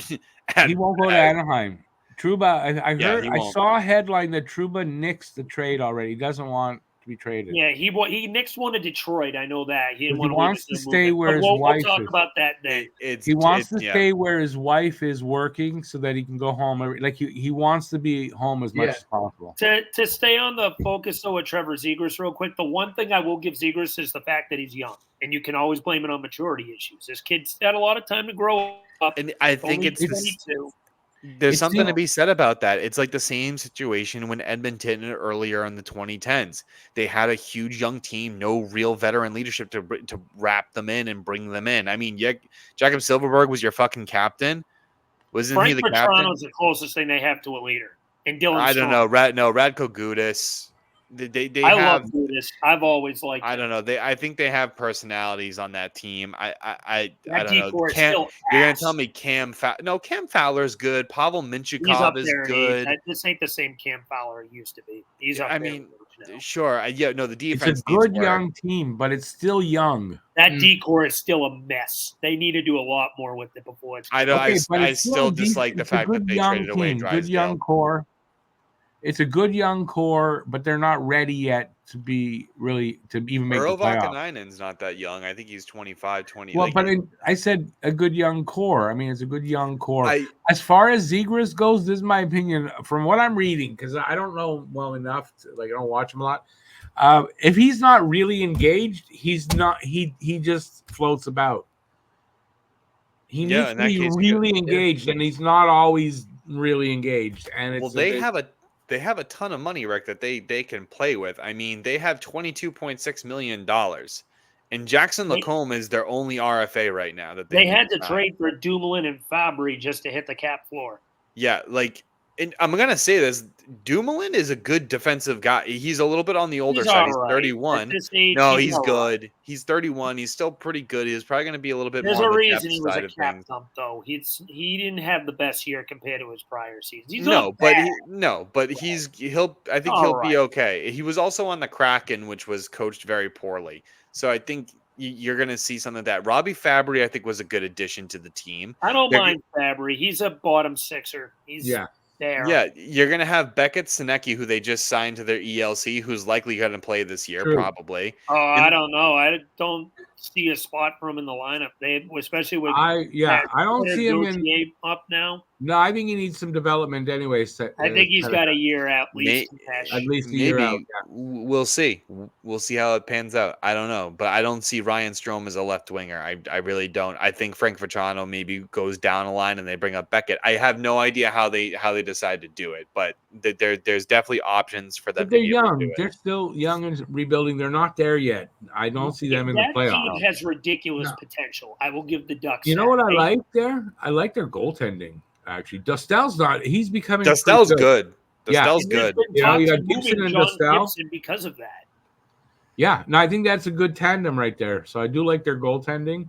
Speaker 1: He won't go to Anaheim. Trouba, I saw a headline that Trouba nixed the trade already. He doesn't want to be traded.
Speaker 4: Yeah, he nixed one to Detroit. I know that. He
Speaker 1: wants to stay where his wife is.
Speaker 4: We'll talk about that then.
Speaker 1: He wants to stay where his wife is working so that he can go home. He wants to be home as much as possible.
Speaker 4: To stay on the focus, though, with Trevor Zegras real quick, the one thing I will give Zegras is the fact that he's young. And you can always blame it on maturity issues. This kid's had a lot of time to grow up.
Speaker 2: And I think there's something to be said about that. It's like the same situation when Edmonton earlier in the 2010s. They had a huge young team, no real veteran leadership to wrap them in and bring them in. I mean, Jacob Silfverberg was your fucking captain. Wasn't he the captain?
Speaker 4: Toronto's the closest thing they have to a leader. And Dylan
Speaker 2: I don't know. Radko Gudas They
Speaker 4: I
Speaker 2: have.
Speaker 4: love this. I've always liked.
Speaker 2: I don't know. I think they have personalities on that team. I
Speaker 4: That
Speaker 2: don't know.
Speaker 4: decor is
Speaker 2: Cam,
Speaker 4: still
Speaker 2: you're gonna
Speaker 4: ass.
Speaker 2: tell me No, Cam Fowler's good. Pavel
Speaker 4: He's up
Speaker 2: Minchikov is
Speaker 4: there in
Speaker 2: good.
Speaker 4: age. This ain't the same Cam Fowler he used to be. He's up there.
Speaker 2: mean,
Speaker 4: in age now.
Speaker 2: sure. Yeah, no, the defense
Speaker 1: It's a
Speaker 2: needs
Speaker 1: good
Speaker 2: work.
Speaker 1: young team, but it's still young.
Speaker 4: That decor is still a mess. They need to do a lot more with it before it's.
Speaker 2: I still dislike the fact that they traded away Drysdale.
Speaker 1: Good young core. It's a good young core, but they're not ready yet to be really to even make
Speaker 2: Earl
Speaker 1: the playoffs.
Speaker 2: Vakanainen's not that young. I think he's 25, 20.
Speaker 1: Well, I said a good young core. I mean, it's a good young core. As far as Zegras goes, this is my opinion from what I'm reading, because I don't know well enough. I don't watch him a lot. If he's not really engaged, he's not. He just floats about. He needs to be really engaged, and he's not always really engaged. And it's
Speaker 2: they have a ton of money, Rick, that they can play with. I mean, they have $22.6 million, and Jackson Lacombe is their only RFA right now. That
Speaker 4: they had to trade for Dumoulin and Fabry just to hit the cap floor.
Speaker 2: Yeah, and I'm gonna say this: Dumoulin is a good defensive guy. He's a little bit on the older side. He's 31. No, he's good. Right. He's 31. He's still pretty good. He's probably gonna be a little bit more. There's a reason
Speaker 4: he was a cap dump, though. He didn't have the best year compared to his prior seasons. He's
Speaker 2: I think he'll be okay. He was also on the Kraken, which was coached very poorly. So I think you're going to see something like that. Robbie Fabry, I think, was a good addition to the team.
Speaker 4: I don't mind Fabry. He's a bottom sixer. He's there.
Speaker 2: Yeah, you're going to have Beckett Sinecki, who they just signed to their ELC, who's likely going to play this year, probably.
Speaker 4: Oh, I don't know. I don't see a spot for him in the lineup. Especially with
Speaker 1: I don't see him
Speaker 4: up now.
Speaker 1: No, I think he needs some development anyway.
Speaker 4: I think he's got a year at least.
Speaker 1: At least a year out. Yeah.
Speaker 2: We'll see. We'll see how it pans out. I don't know, but I don't see Ryan Strome as a left winger. I really don't. I think Frank Vatrano maybe goes down a line and they bring up Beckett. I have no idea how they decide to do it, but there's definitely options for them.
Speaker 1: But they're young. They're still young and rebuilding. They're not there yet. I don't see them in the playoffs.
Speaker 4: That team has ridiculous potential. I will give the Ducks.
Speaker 1: You know what I like there? I like their goaltending. Actually, Dustel's not. He's becoming.
Speaker 2: Dustel's good. Dustel's good.
Speaker 1: You got Gibson and Dustel
Speaker 4: because of that.
Speaker 1: Yeah, no, I think that's a good tandem right there. So I do like their goaltending.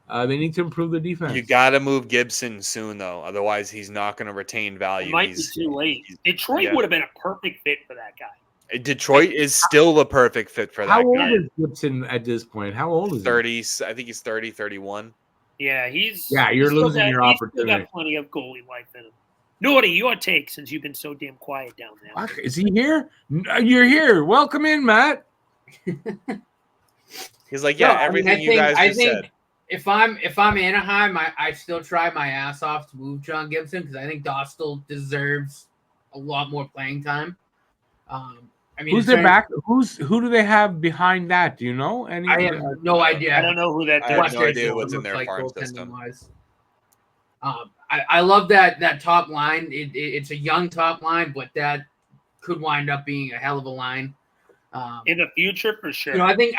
Speaker 1: They need to improve the defense.
Speaker 2: You got to move Gibson soon, though. Otherwise, he's not going to retain value.
Speaker 4: It might be too late. Detroit would have been a perfect fit for that guy.
Speaker 2: Detroit is still the perfect fit for that guy.
Speaker 1: How old is Gibson at this point? How old is he?
Speaker 2: 30. I think he's 30, 31.
Speaker 4: Yeah,
Speaker 1: you're losing your opportunity.
Speaker 4: He's got plenty of goalie life in him. Naughty, your take, since you've been so damn quiet down there.
Speaker 1: Is he here? You're here. Welcome in, Matt.
Speaker 2: He's like, everything you guys just said.
Speaker 3: If I'm Anaheim, I still try my ass off to move John Gibson because I think Dostal deserves a lot more playing time.
Speaker 1: Who's their back? Who do they have behind that? Do you know?
Speaker 3: I have no idea.
Speaker 4: I don't know who that.
Speaker 2: I have no idea what's in their farm system.
Speaker 3: I love that top line. It's a young top line, but that could wind up being a hell of a line
Speaker 4: in the future for sure.
Speaker 3: I think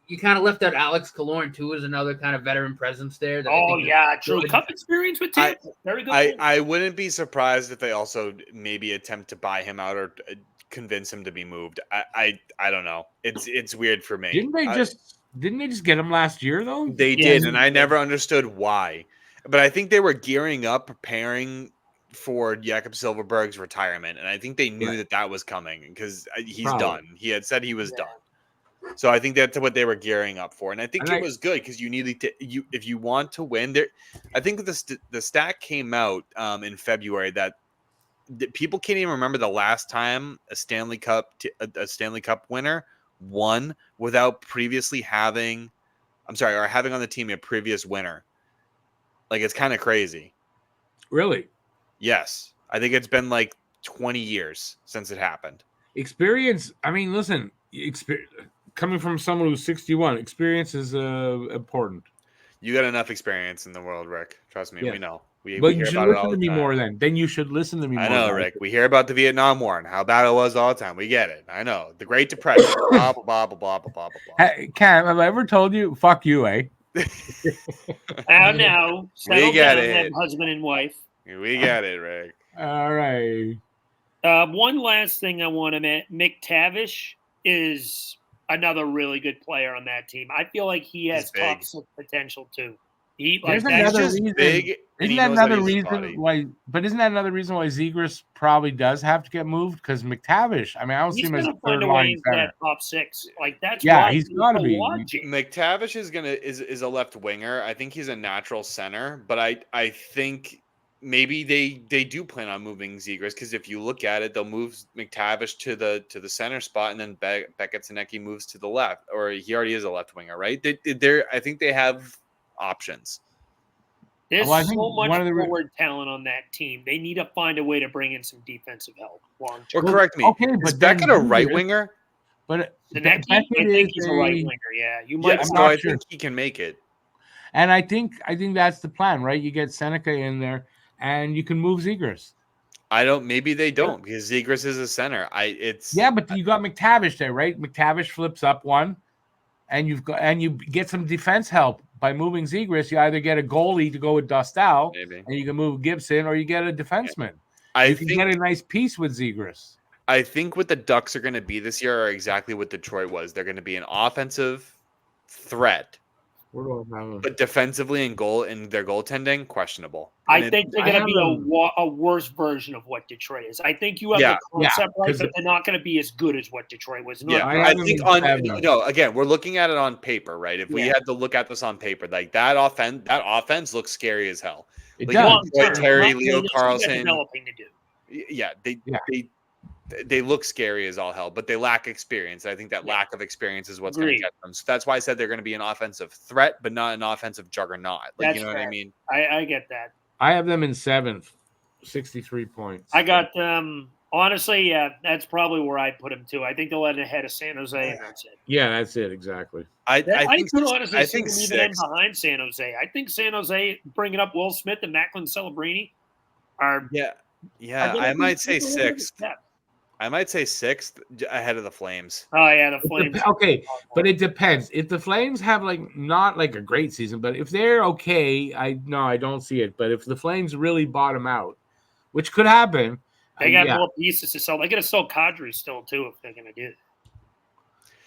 Speaker 3: you kind of left out Alex Killorn too as another kind of veteran presence there.
Speaker 4: True. Cup experience with Tampa. Very good.
Speaker 2: I wouldn't be surprised if they also maybe attempt to buy him out or convince him to be moved. I don't know. It's weird for me.
Speaker 1: Didn't they just get him last year though?
Speaker 2: They did, and I never understood why. But I think they were gearing up, preparing for Jakob Silfverberg's retirement, and I think they knew that was coming because he's done. He had said he was done. So I think that's what they were gearing up for, and I think it was good because you needed to. If you want to win, there. I think the stat came out in February that people can't even remember the last time a Stanley Cup winner won without previously having on the team a previous winner. Like, it's kind of crazy.
Speaker 1: Really?
Speaker 2: Yes. I think it's been like 20 years since it happened.
Speaker 1: Experience. I mean, listen, coming from someone who's 61, experience is important.
Speaker 2: You got enough experience in the world, Rick. Trust me, we know.
Speaker 1: But you should listen to me more then. Then you should listen to me more.
Speaker 2: I know, Rick. We hear about the Vietnam War and how bad it was all the time. We get it. I know. The Great Depression. blah, blah, blah, blah, blah, blah, blah.
Speaker 1: Hey, Cam, have I ever told you? Fuck you, eh?
Speaker 4: No.
Speaker 2: We get it.
Speaker 4: Husband and wife.
Speaker 2: We get it, Rick.
Speaker 1: All right.
Speaker 4: One last thing I want to mention, McTavish is another really good player on that team. I feel like he has top
Speaker 2: big.
Speaker 4: six potential too. He
Speaker 1: There's
Speaker 4: like
Speaker 2: He's
Speaker 1: another
Speaker 2: just
Speaker 1: reason.
Speaker 2: big, and
Speaker 1: Isn't
Speaker 2: he
Speaker 1: that
Speaker 2: knows how to
Speaker 1: another
Speaker 2: use his
Speaker 1: reason
Speaker 2: body.
Speaker 1: why? But isn't that another reason why Zegras probably does have to get moved? Because McTavish, I mean, I don't see
Speaker 4: he's
Speaker 1: him as a
Speaker 4: gonna find
Speaker 1: third
Speaker 4: a way
Speaker 1: line
Speaker 4: into
Speaker 1: center.
Speaker 4: that top six. Like that's
Speaker 1: Yeah,
Speaker 4: why
Speaker 1: he's got to be.
Speaker 4: watch it.
Speaker 2: McTavish is a left winger. I think he's a natural center, but I think maybe they do plan on moving Zegras, because if you look at it, they'll move McTavish to the center spot, and then Beckett Sinecki moves to the left, or he already is a left winger, right? I think they have options.
Speaker 4: There's
Speaker 1: Well, I think
Speaker 4: so much
Speaker 1: one of the
Speaker 4: forward talent on that team. They need to find a way to bring in some defensive help long
Speaker 2: Or
Speaker 4: term.
Speaker 2: correct me,
Speaker 1: okay,
Speaker 2: is
Speaker 1: but then
Speaker 2: Beckett a right
Speaker 1: Zegras-
Speaker 2: winger?
Speaker 1: But
Speaker 4: Sinecki,
Speaker 1: Beckett
Speaker 4: I think
Speaker 1: is
Speaker 4: he's a right
Speaker 1: a-
Speaker 4: winger. Yeah, you might.
Speaker 2: Yeah,
Speaker 1: I'm
Speaker 2: so
Speaker 1: not
Speaker 2: I
Speaker 1: sure.
Speaker 2: think he can make it.
Speaker 1: And I think that's the plan, right? You get Seneca in there, and you can move Zegras.
Speaker 2: Maybe they don't, because Zegras is a center.
Speaker 1: Yeah, but you got McTavish there, right? McTavish flips up one, and you get some defense help by moving Zegras. You either get a goalie to go with Dostal,
Speaker 2: Maybe.
Speaker 1: and you can move Gibson, or you get a defenseman.
Speaker 2: I
Speaker 1: You can
Speaker 2: think
Speaker 1: get a nice piece with Zegras.
Speaker 2: I think what the Ducks are going to be this year are exactly what Detroit was. They're going to be an offensive threat,
Speaker 1: Where do I have him?
Speaker 2: but defensively and their goaltending questionable.
Speaker 4: I think they're
Speaker 1: I
Speaker 4: going to
Speaker 1: have
Speaker 4: be a worse version of what Detroit is. I think you have
Speaker 2: Yeah,
Speaker 4: the concept right,
Speaker 1: 'cause
Speaker 4: but they're not going to be as good as what Detroit was.
Speaker 2: Yeah,
Speaker 1: I
Speaker 2: I
Speaker 1: have them
Speaker 2: think
Speaker 1: in 7.
Speaker 2: again, we're looking at it on paper, right? If we
Speaker 4: Yeah.
Speaker 2: had to look at this on paper, like that offense looks scary as hell.
Speaker 1: It
Speaker 2: Like,
Speaker 1: does.
Speaker 4: Long
Speaker 2: Detroit,
Speaker 4: term,
Speaker 2: Terry,
Speaker 4: not-
Speaker 2: Leo
Speaker 4: they still got
Speaker 2: Carlson.
Speaker 4: developing to do.
Speaker 2: Yeah, they look scary as all hell, but they lack experience. I think that lack of experience is what's going to
Speaker 4: Agreed.
Speaker 2: get them. So that's why I said they're going to be an offensive threat, but not an offensive juggernaut. Like,
Speaker 4: That's
Speaker 2: you know what I
Speaker 4: fair.
Speaker 2: mean?
Speaker 4: I get that.
Speaker 1: I have them in 7th, 63 points.
Speaker 4: I got honestly, yeah, that's probably where I put him too. I think they'll end ahead of San Jose, and that's it.
Speaker 1: Yeah, that's it exactly.
Speaker 2: I think
Speaker 4: could honestly see
Speaker 2: think
Speaker 4: them even end
Speaker 2: 6.
Speaker 4: behind San Jose. I think San Jose bringing up Will Smith and Macklin Celebrini are.
Speaker 2: Yeah,
Speaker 4: are gonna
Speaker 2: I
Speaker 4: be
Speaker 2: might say
Speaker 4: a little bit of
Speaker 2: 6th.
Speaker 4: depth.
Speaker 2: I might say 6th ahead of the Flames.
Speaker 4: Oh yeah, the Flames.
Speaker 1: Okay, but it depends. If the Flames have not like a great season, but if they're okay, I don't see it. But if the Flames really bottom out, which could happen,
Speaker 4: They got more pieces to sell. They got to sell Kadri still too if they're going to do it.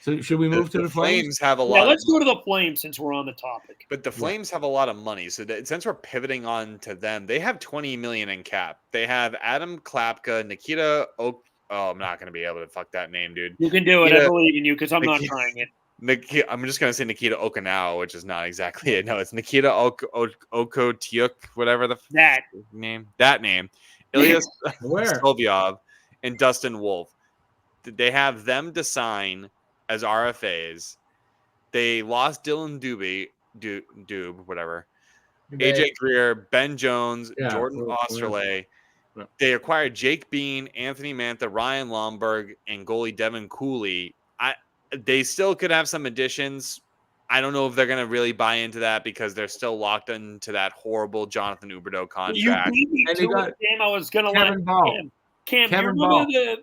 Speaker 1: So should we move to the Flames?
Speaker 2: Have a lot.
Speaker 4: Yeah, let's go to the Flames since we're on the topic.
Speaker 2: But the Flames have a lot of money, so since we're pivoting on to them, they have $20 million in cap. They have Adam Klapka, Nikita Oak. Oh, I'm not going to be able to fuck that name, dude.
Speaker 4: You can do it. I believe in you because I'm not trying it.
Speaker 2: I'm just going to say Nikita Okinawa, which is not exactly it. No, it's Nikita Okotiuk, whatever
Speaker 4: that
Speaker 2: name. That name. Ilya Sovyov and Dustin Wolf. They have them to sign as RFAs. They lost Dylan Dube, whatever. AJ Greer, Ben Jones, Jordan Osterley.
Speaker 1: Yeah.
Speaker 2: They acquired Jake Bean, Anthony Mantha, Ryan Lomberg, and goalie Devin Cooley. They still could have some additions. I don't know if they're going to really buy into that because they're still locked into that horrible Jonathan Huberdeau contract.
Speaker 4: You beat me to it, Cam. I was going to let Cam. You remember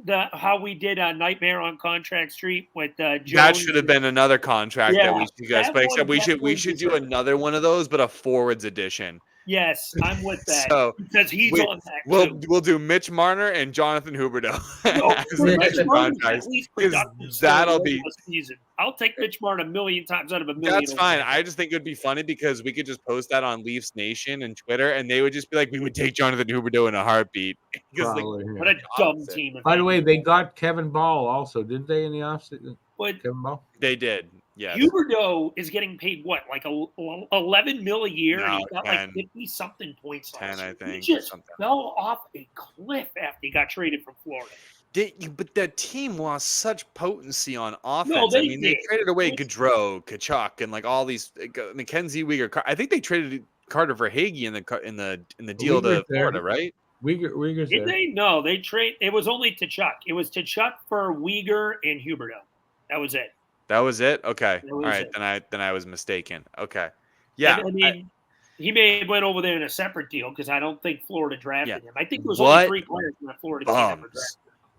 Speaker 4: the how we did a Nightmare on Contract Street with Jones?
Speaker 2: That should have been another contract that we should guys. But except we should do another one of those, but a forwards edition.
Speaker 4: Yes, I'm with that.
Speaker 2: So
Speaker 4: because he's on that.
Speaker 2: We'll do Mitch Marner and Jonathan Huberdeau. That'll be
Speaker 4: season. I'll take Mitch Marner 1,000,000 times out of 1,000,000.
Speaker 2: That's fine. I just think it would be funny because we could just post that on Leafs Nation and Twitter, and they would just be like, "We would take Jonathan Huberdeau in a heartbeat."
Speaker 4: What a dumb team!
Speaker 1: By the way, they got Kevin Ball also, didn't they? In the offseason, Kevin Ball.
Speaker 2: They did. Yeah,
Speaker 4: Huberdeau is getting paid what, like $11 million a year, and he got
Speaker 2: 10,
Speaker 4: like 50-something points.
Speaker 2: 10, I think.
Speaker 4: He just fell off a cliff after he got traded from Florida.
Speaker 2: But the team lost such potency on offense.
Speaker 4: No, they
Speaker 2: traded away Gaudreau, Kachuk, and like all these Mackenzie Weegar. I think they traded Carter Verhaeghe in the deal to Florida, right?
Speaker 1: Weegar's
Speaker 4: Did they? No, they trade. It was only Tkachuk. It was Tkachuk for Weegar and Huberdeau. That was it.
Speaker 2: That was it. Okay. All right.
Speaker 4: It.
Speaker 2: Then I was mistaken. Okay. Yeah.
Speaker 4: I mean, he may have went over there in a separate deal because I don't think Florida drafted him. I think there was only 3 players in that Florida team that were drafted.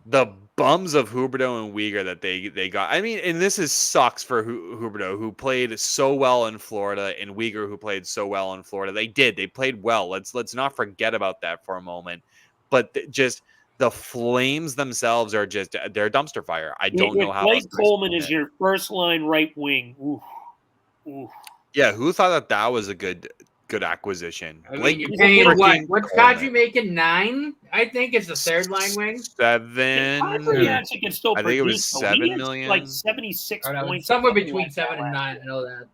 Speaker 2: The bums of Huberdeau and Weegar that they got. I mean, and this sucks for Huberdeau, who played so well in Florida, and Weegar, who played so well in Florida. They played well. Let's not forget about that for a moment. But just The Flames themselves are they're a dumpster fire. I don't know how
Speaker 4: Blake
Speaker 2: else to
Speaker 4: Coleman
Speaker 2: explain
Speaker 4: is
Speaker 2: it.
Speaker 4: your first line right wing. Oof.
Speaker 2: Yeah, who thought that was a good acquisition?
Speaker 3: I
Speaker 2: Blake
Speaker 3: mean, you're paying him what?
Speaker 2: freaking
Speaker 3: What's
Speaker 2: Coleman.
Speaker 3: Kadri making? 9? I think it's the third line wing.
Speaker 2: 7.
Speaker 4: Kadri actually can still
Speaker 2: I think it was
Speaker 4: produce, though.
Speaker 2: 7
Speaker 4: He had,
Speaker 2: million.
Speaker 4: like 76 points.
Speaker 3: Somewhere between 7 and 9. I know that.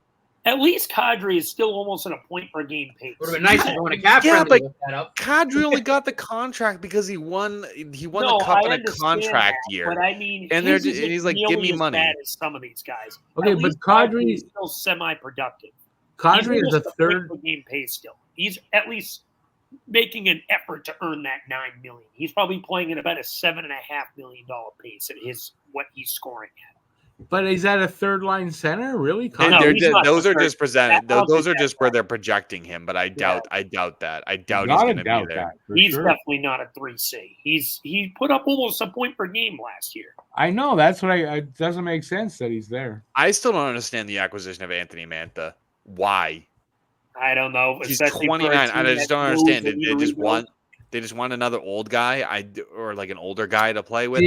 Speaker 4: At least Kadri is still almost at a point per game pace.
Speaker 3: Would have been nice if you want a cap
Speaker 2: Yeah,
Speaker 3: friendly
Speaker 2: but
Speaker 3: look that up.
Speaker 2: Kadri only got the contract because he won
Speaker 4: No,
Speaker 2: the cup
Speaker 4: I
Speaker 2: in a
Speaker 4: understand
Speaker 2: contract
Speaker 4: that,
Speaker 2: year.
Speaker 4: But I mean,
Speaker 2: and he's like, give me money.
Speaker 4: Bad as some of these guys.
Speaker 1: Okay,
Speaker 4: At
Speaker 1: but
Speaker 4: least Kadri
Speaker 1: Kadri
Speaker 4: is still semi-productive.
Speaker 1: Kadri
Speaker 4: He's
Speaker 1: is a
Speaker 4: almost
Speaker 1: third.
Speaker 4: point per game pace still. He's at least making an effort to earn that $9 million. He's probably playing at about a $7.5 million pace at what he's scoring at.
Speaker 1: But is that a third line center? Really?
Speaker 2: Those are just presented. Those are just where they're projecting him. But I doubt that. I doubt he's going to be there.
Speaker 4: He's definitely not a 3C. He put up almost a point per game last year.
Speaker 1: I know. That's what it doesn't make sense that he's there.
Speaker 2: I still don't understand the acquisition of Anthony Mantha. Why?
Speaker 4: I don't know.
Speaker 2: He's 29. I just don't understand. They just want another old guy, or like an older guy to play with.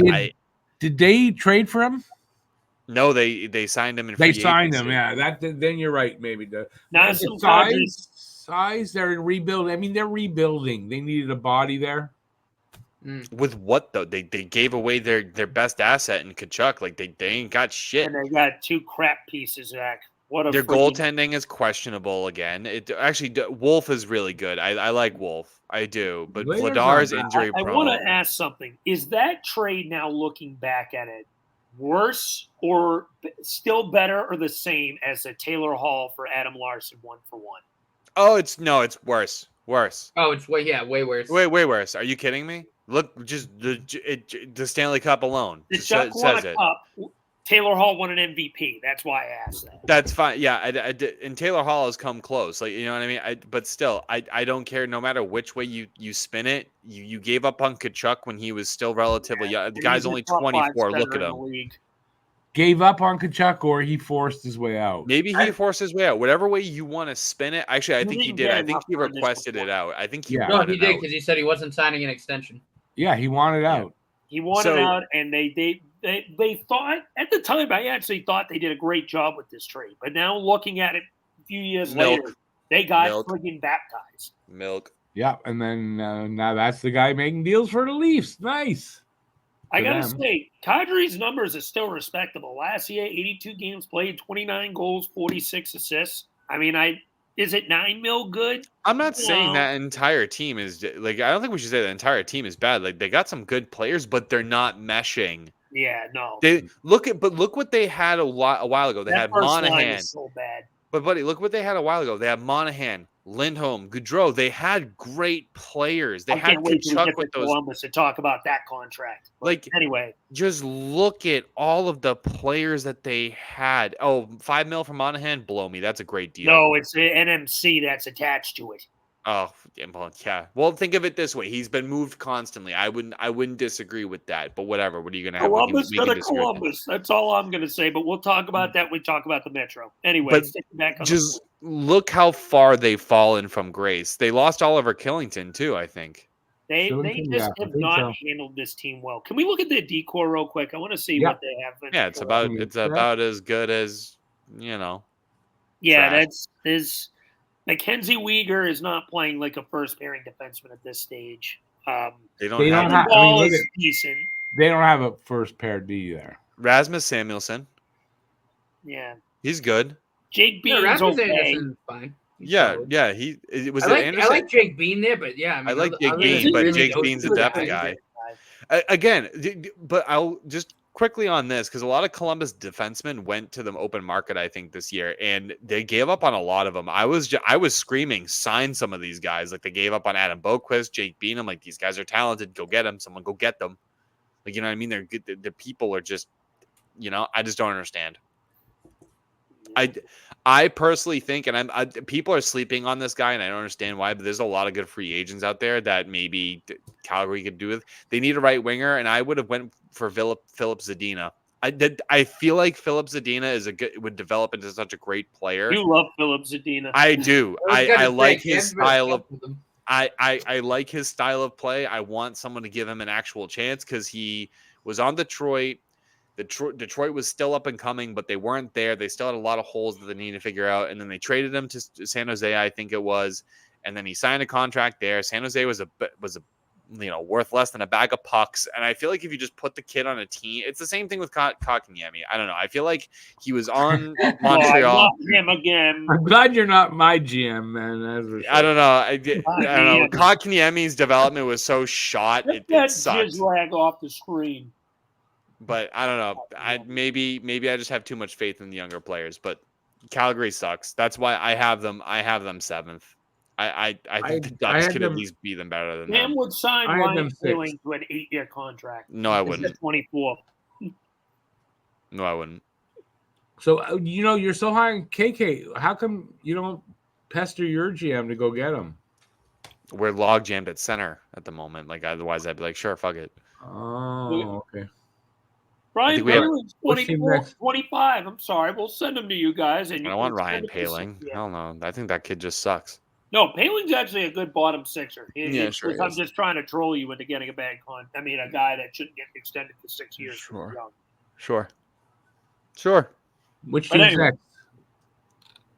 Speaker 1: Did they trade for him?
Speaker 2: No, they signed him in
Speaker 1: free
Speaker 2: agency.
Speaker 1: Signed him, yeah. Then you're right, maybe. Size, they're rebuilding. I mean, they're rebuilding. They needed a body there.
Speaker 2: With what though? They gave away their best asset in Kachuk. Like they ain't got shit.
Speaker 4: And they got 2 crap pieces, Zach.
Speaker 2: Their goaltending is questionable again. Wolf is really good. I like Wolf. I do. But Vladar's injury prone.
Speaker 4: I want to ask something. Is that trade now, looking back at it, worse or still better or the same as the Taylor Hall for Adam Larson 1-for-1?
Speaker 2: Oh, it's worse.
Speaker 3: Oh, it's way worse.
Speaker 2: Way worse. Are you kidding me? Look, just the Stanley Cup alone
Speaker 4: says it. Taylor Hall won an MVP. That's why I asked that.
Speaker 2: That's fine. Yeah, and Taylor Hall has come close. Like, you know what I mean? But still, I don't care. No matter which way you spin it, you gave up on Kachuk when he was still relatively young. The guy's only 24. Look at him.
Speaker 1: Gave up on Kachuk, or he forced his way out?
Speaker 2: Maybe he forced his way out. Whatever way you want to spin it. Actually, I think he did. I think he requested it out. I think he
Speaker 3: did because he said he wasn't signing an extension.
Speaker 1: Yeah, he wanted out.
Speaker 4: He wanted out, and they thought at the time. I actually thought they did a great job with this trade, but now looking at it a few years later, they got friggin' baptized.
Speaker 1: Yeah, and then now that's the guy making deals for the Leafs. Nice.
Speaker 4: I gotta say, Kadri's numbers are still respectable. Last year, 82 games played, 29 goals, 46 assists. I mean, is it $9 million good?
Speaker 2: I'm not saying that entire team is like. I don't think we should say the entire team is bad. Like they got some good players, but they're not meshing.
Speaker 4: Yeah, no.
Speaker 2: Look what they had a while ago. They had Monahan.
Speaker 4: So bad.
Speaker 2: But buddy, look what they had a while ago. They had Monahan, Lindholm, Gaudreau. They had great players. They had Kachuk with those.
Speaker 4: Columbus to talk about that contract. But anyway,
Speaker 2: just look at all of the players that they had. Oh, $5 million for Monahan, blow me. That's a great deal.
Speaker 4: No, it's the NMC that's attached to it.
Speaker 2: Oh, yeah. Well, think of it this way: he's been moved constantly. I wouldn't disagree with that. But whatever. What are you going to have?
Speaker 4: Columbus to Columbus. That's all I'm going to say. But we'll talk about that when we talk about the Metro. Anyway,
Speaker 2: just look how far they've fallen from grace. They lost Oliver Killington too. I think
Speaker 4: they just have not handled this team well. Can we look at their decor real quick? I want to see what they have.
Speaker 2: Yeah, it's about as good as
Speaker 4: Yeah,
Speaker 2: trash.
Speaker 4: there's. Mackenzie Weegar is not playing like a first pairing defenseman at this stage.
Speaker 2: They don't have
Speaker 4: decent.
Speaker 1: They don't have a first pair D there.
Speaker 2: Rasmus Samuelsson.
Speaker 4: Yeah,
Speaker 2: he's good.
Speaker 4: Jake Bean is okay.
Speaker 3: Fine.
Speaker 2: Yeah. I
Speaker 3: like Jake Bean there, but
Speaker 2: I like Jake Bean, but Jake Bean's a depth guy. Again, but I'll just quickly on this, because a lot of Columbus defensemen went to the open market, I think, this year, and they gave up on a lot of them. I was screaming, sign some of these guys. Like they gave up on Adam Boquist, Jake Bean. I'm like, these guys are talented. Go get them. Someone go get them. Like, you know what I mean? They're good. The people are just, I just don't understand. I personally think, and people are sleeping on this guy, and I don't understand why, but there's a lot of good free agents out there that maybe Calgary could do with. They need a right winger, and I would have went for Philip Zadina. I feel like Philip Zadina would develop into such a great player.
Speaker 4: You love Philip Zadina.
Speaker 2: I do. I like his style of. I like his style of play. I want someone to give him an actual chance because he was on Detroit. Detroit was still up and coming, but they weren't there. They still had a lot of holes that they needed to figure out. And then they traded him to San Jose, I think it was. And then he signed a contract there. San Jose was worth less than a bag of pucks. And I feel like if you just put the kid on a team, it's the same thing with Kotkaniemi. I don't know. I feel like he was on Montreal.
Speaker 4: Not him again.
Speaker 1: I'm glad you're not my GM, man.
Speaker 2: I don't know. I don't know. Kotkaniemi's development was so shot. It sucked.
Speaker 4: Lag off the screen.
Speaker 2: But I don't know. Maybe I just have too much faith in the younger players. But Calgary sucks. That's why I have them 7th. I think the Ducks could at least be them better than them.
Speaker 4: Would sign Ryan Poehling to an 8-year contract.
Speaker 2: No, I wouldn't.
Speaker 4: 24.
Speaker 2: No, I wouldn't.
Speaker 1: So you're so high on KK. How come you don't pester your GM to go get him?
Speaker 2: We're log jammed at center at the moment. Like otherwise, I'd be like, sure, fuck it.
Speaker 1: Oh, okay.
Speaker 4: Ryan Poehling's 24, 25. I'm sorry. We'll send him to you guys. And
Speaker 2: I don't want Ryan Poehling. Hell no. I think that kid just sucks.
Speaker 4: No, Poehling's actually a good bottom sixer.
Speaker 2: Sure.
Speaker 4: I'm just trying to troll you into getting a bad a guy that shouldn't get extended to 6 years.
Speaker 2: Sure.
Speaker 1: Which team's next?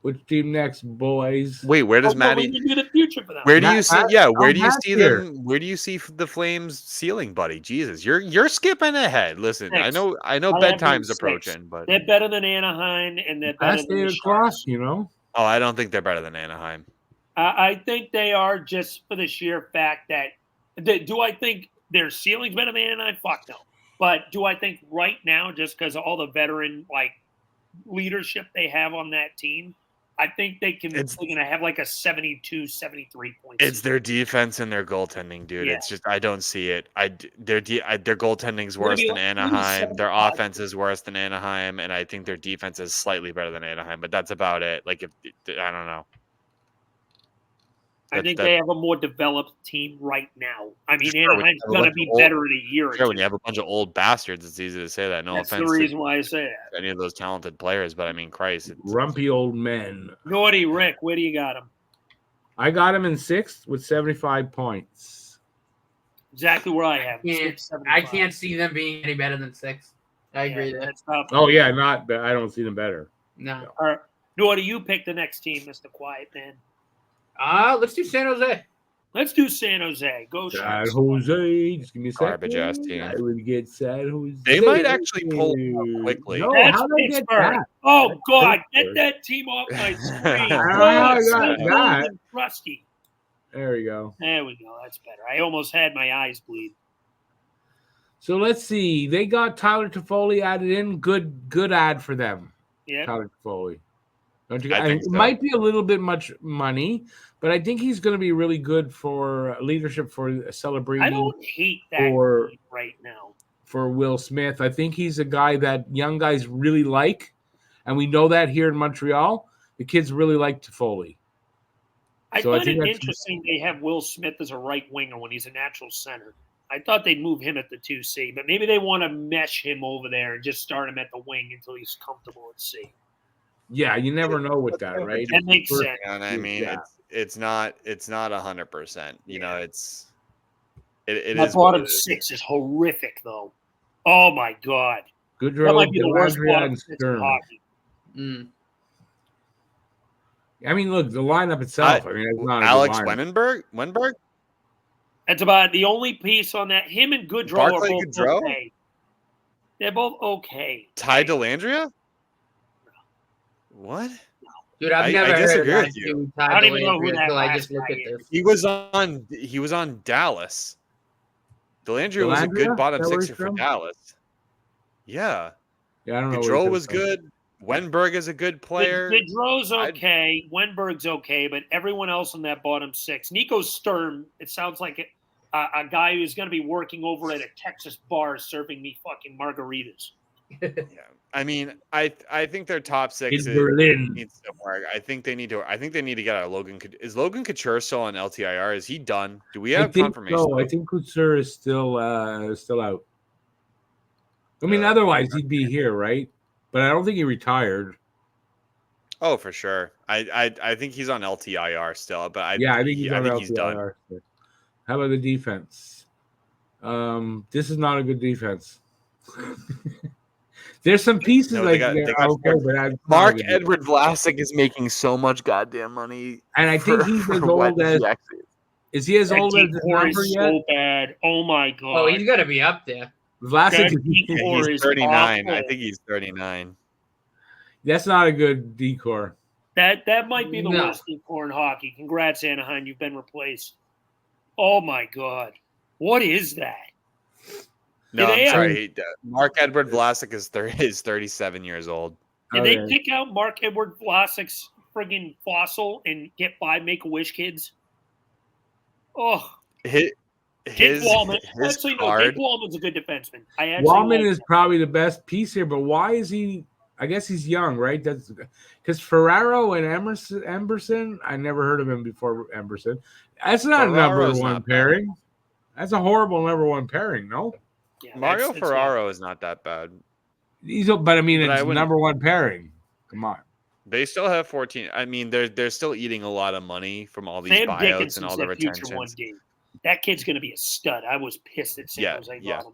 Speaker 1: Which team next, boys?
Speaker 2: Wait, where does Matty?
Speaker 4: Do the future for them.
Speaker 2: Where do you see? Yeah, where do you see them? Where do you see the Flames ceiling, buddy? Jesus, you're skipping ahead. Listen, I know bedtime's approaching, but
Speaker 4: they're better than Anaheim, and they're better than the
Speaker 1: Cross.
Speaker 2: Oh, I don't think they're better than Anaheim.
Speaker 4: I think they are, just for the sheer fact that. Do I think their ceiling's better than Anaheim? Fuck no. But do I think right now, just because of all the veteran leadership they have on that team, I think they're going to have a 72, 73 points.
Speaker 2: It's their defense and their goaltending, dude. Yeah. It's just I don't see it. Their goaltending's worse than Anaheim. Their offense is worse than Anaheim, and I think their defense is slightly better than Anaheim. But that's about it. I don't know.
Speaker 4: I think they have a more developed team right now. I mean, Anaheim's going to be better in a year or two.
Speaker 2: When you have a bunch of old bastards, it's easy to say that. No offense.
Speaker 4: That's the reason why I say that.
Speaker 2: Any of those talented players, but I mean, Christ.
Speaker 1: Grumpy old men.
Speaker 4: Naughty Rick, where do you got him?
Speaker 1: I got him in 6th with 75 points.
Speaker 4: Exactly where I have him.
Speaker 3: I can't see them being any better than 6. I agree there.
Speaker 1: Oh, yeah, I don't see them better.
Speaker 3: No.
Speaker 4: All right. Naughty, you pick the next team, Mr. Quiet Man.
Speaker 3: Let's do San Jose.
Speaker 4: Let's do San Jose. Go
Speaker 1: San Jose. Just give me a second.
Speaker 2: Garbage ass team.
Speaker 1: I would get San Jose.
Speaker 2: They might actually pull it quickly.
Speaker 1: No, how did I get that?
Speaker 4: Oh, God. Get that team off my screen.
Speaker 1: I got that.
Speaker 4: Rusty.
Speaker 1: There we go.
Speaker 4: There we go. That's better. I almost had my eyes bleed.
Speaker 1: So let's see. They got Tyler Toffoli added in. Good ad for them.
Speaker 4: Yeah.
Speaker 1: Tyler Toffoli. Don't you? It might be a little bit much money, but I think he's going to be really good for leadership for celebrating.
Speaker 4: I don't hate that right now.
Speaker 1: For Will Smith, I think he's a guy that young guys really like, and we know that here in Montreal, the kids really like Toffoli.
Speaker 4: I find it interesting they have Will Smith as a right winger when he's a natural center. I thought they'd move him at the 2C, but maybe they want to mesh him over there and just start him at the wing until he's comfortable at C.
Speaker 1: Yeah, you never know with that, right?
Speaker 4: That makes sense.
Speaker 2: And I mean, it's not 100%. You know, it
Speaker 4: My bottom 6 is horrific, though. Oh my God,
Speaker 1: good
Speaker 4: that might be the worst bottom 6 in hockey.
Speaker 1: I mean, look, the lineup itself. I mean, it's not
Speaker 2: Alex Wenberg.
Speaker 4: That's about the only piece on that. Him and Goodrow are both okay. They're both okay.
Speaker 2: Ty Dellandrea? What?
Speaker 3: Dude, I've never heard of that.
Speaker 4: I don't even know who that
Speaker 3: until I just look at this.
Speaker 2: He was on Dallas. Dellandrea was a good bottom sixer for Dallas. Yeah.
Speaker 1: Yeah, I don't know.
Speaker 2: Gaudreau was good. Wenberg is a good player.
Speaker 4: Gaudreau's okay. Wenberg's okay, but everyone else in that bottom 6. Nico Sturm, it sounds like a guy who's going to be working over at a Texas bar serving me fucking margaritas.
Speaker 2: Yeah. I mean, I think their top 6 needs to work. I think they need to get out of Logan. Is Logan Couture still on LTIR? Is he done? Do we have confirmation?
Speaker 1: No, I think Couture is still out. I mean, otherwise he'd be here, right? But I don't think he retired.
Speaker 2: Oh, for sure. I think he's on LTIR still, but
Speaker 1: I think he's
Speaker 2: I
Speaker 1: on
Speaker 2: think he's done.
Speaker 1: LTIR. How about the defense? This is not a good defense. There's some pieces
Speaker 2: They got
Speaker 1: okay, but
Speaker 2: Edward Vlasic is making so much goddamn money,
Speaker 1: and I think he's as old as. Is he as old as his number yet?
Speaker 4: So bad. Oh my god.
Speaker 3: Oh, he's got to be up there.
Speaker 1: Vlasic
Speaker 2: he's 39. I think he's 39.
Speaker 1: That's not a good decor.
Speaker 4: That might be the worst decor in hockey. Congrats, Anaheim. You've been replaced. Oh my god. What is that?
Speaker 2: No, I'm sorry. Mark Edward Vlasic is 37 years old.
Speaker 4: Did they pick out Mark Edward Vlasic's friggin' fossil and get by Make-A-Wish kids? Oh.
Speaker 2: His
Speaker 4: Wallman.
Speaker 2: Actually, no,
Speaker 4: Jake Wallman's a good defenseman.
Speaker 1: Wallman is probably the best piece here, but why is he? I guess he's young, right? That's because Ferraro and Emberson. I never heard of him before. Emberson. That's not
Speaker 2: Ferraro's
Speaker 1: a number one pairing. That's a horrible number one pairing. No.
Speaker 2: Yeah, Mario Ferraro is not that bad.
Speaker 1: But I mean, it's number one pairing. Come on.
Speaker 2: They still have 14. I mean, they're still eating a lot of money from all these buyouts and all the retentions.
Speaker 4: That kid's going to be a stud. I was pissed at San Jose got him.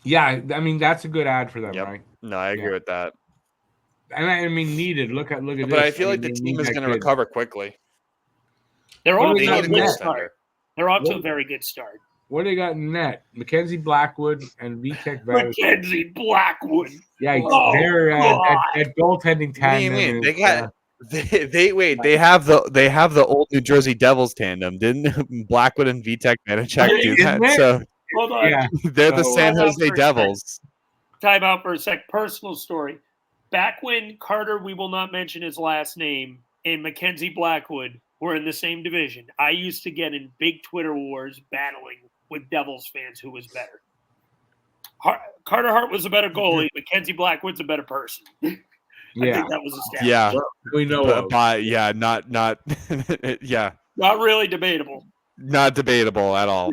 Speaker 1: Yeah, I mean that's a good ad for them, right?
Speaker 2: No, I agree with that.
Speaker 1: And I mean, needed. Look at this.
Speaker 2: But I feel like the team is going to recover quickly.
Speaker 4: They're off to a good start. They're off to a very good start.
Speaker 1: What do they got in net? Mackenzie Blackwood and Vitek Vasilevskiy.
Speaker 4: Mackenzie Blackwood.
Speaker 1: Yeah, they're at goaltending tandem.
Speaker 2: They got. They have the old New Jersey Devils tandem, didn't Blackwood and Vitek Vanacek do that? So
Speaker 4: hold on.
Speaker 2: They're the San Jose Devils.
Speaker 4: Time out for a sec. Personal story. Back when Carter, we will not mention his last name, and Mackenzie Blackwood were in the same division, I used to get in big Twitter wars battling with Devils fans who was better. Carter Hart was a better goalie. Mackenzie Blackwood's a better person. I think that was established.
Speaker 1: Yeah, we know.
Speaker 2: Not
Speaker 4: not really debatable.
Speaker 2: Not debatable at all.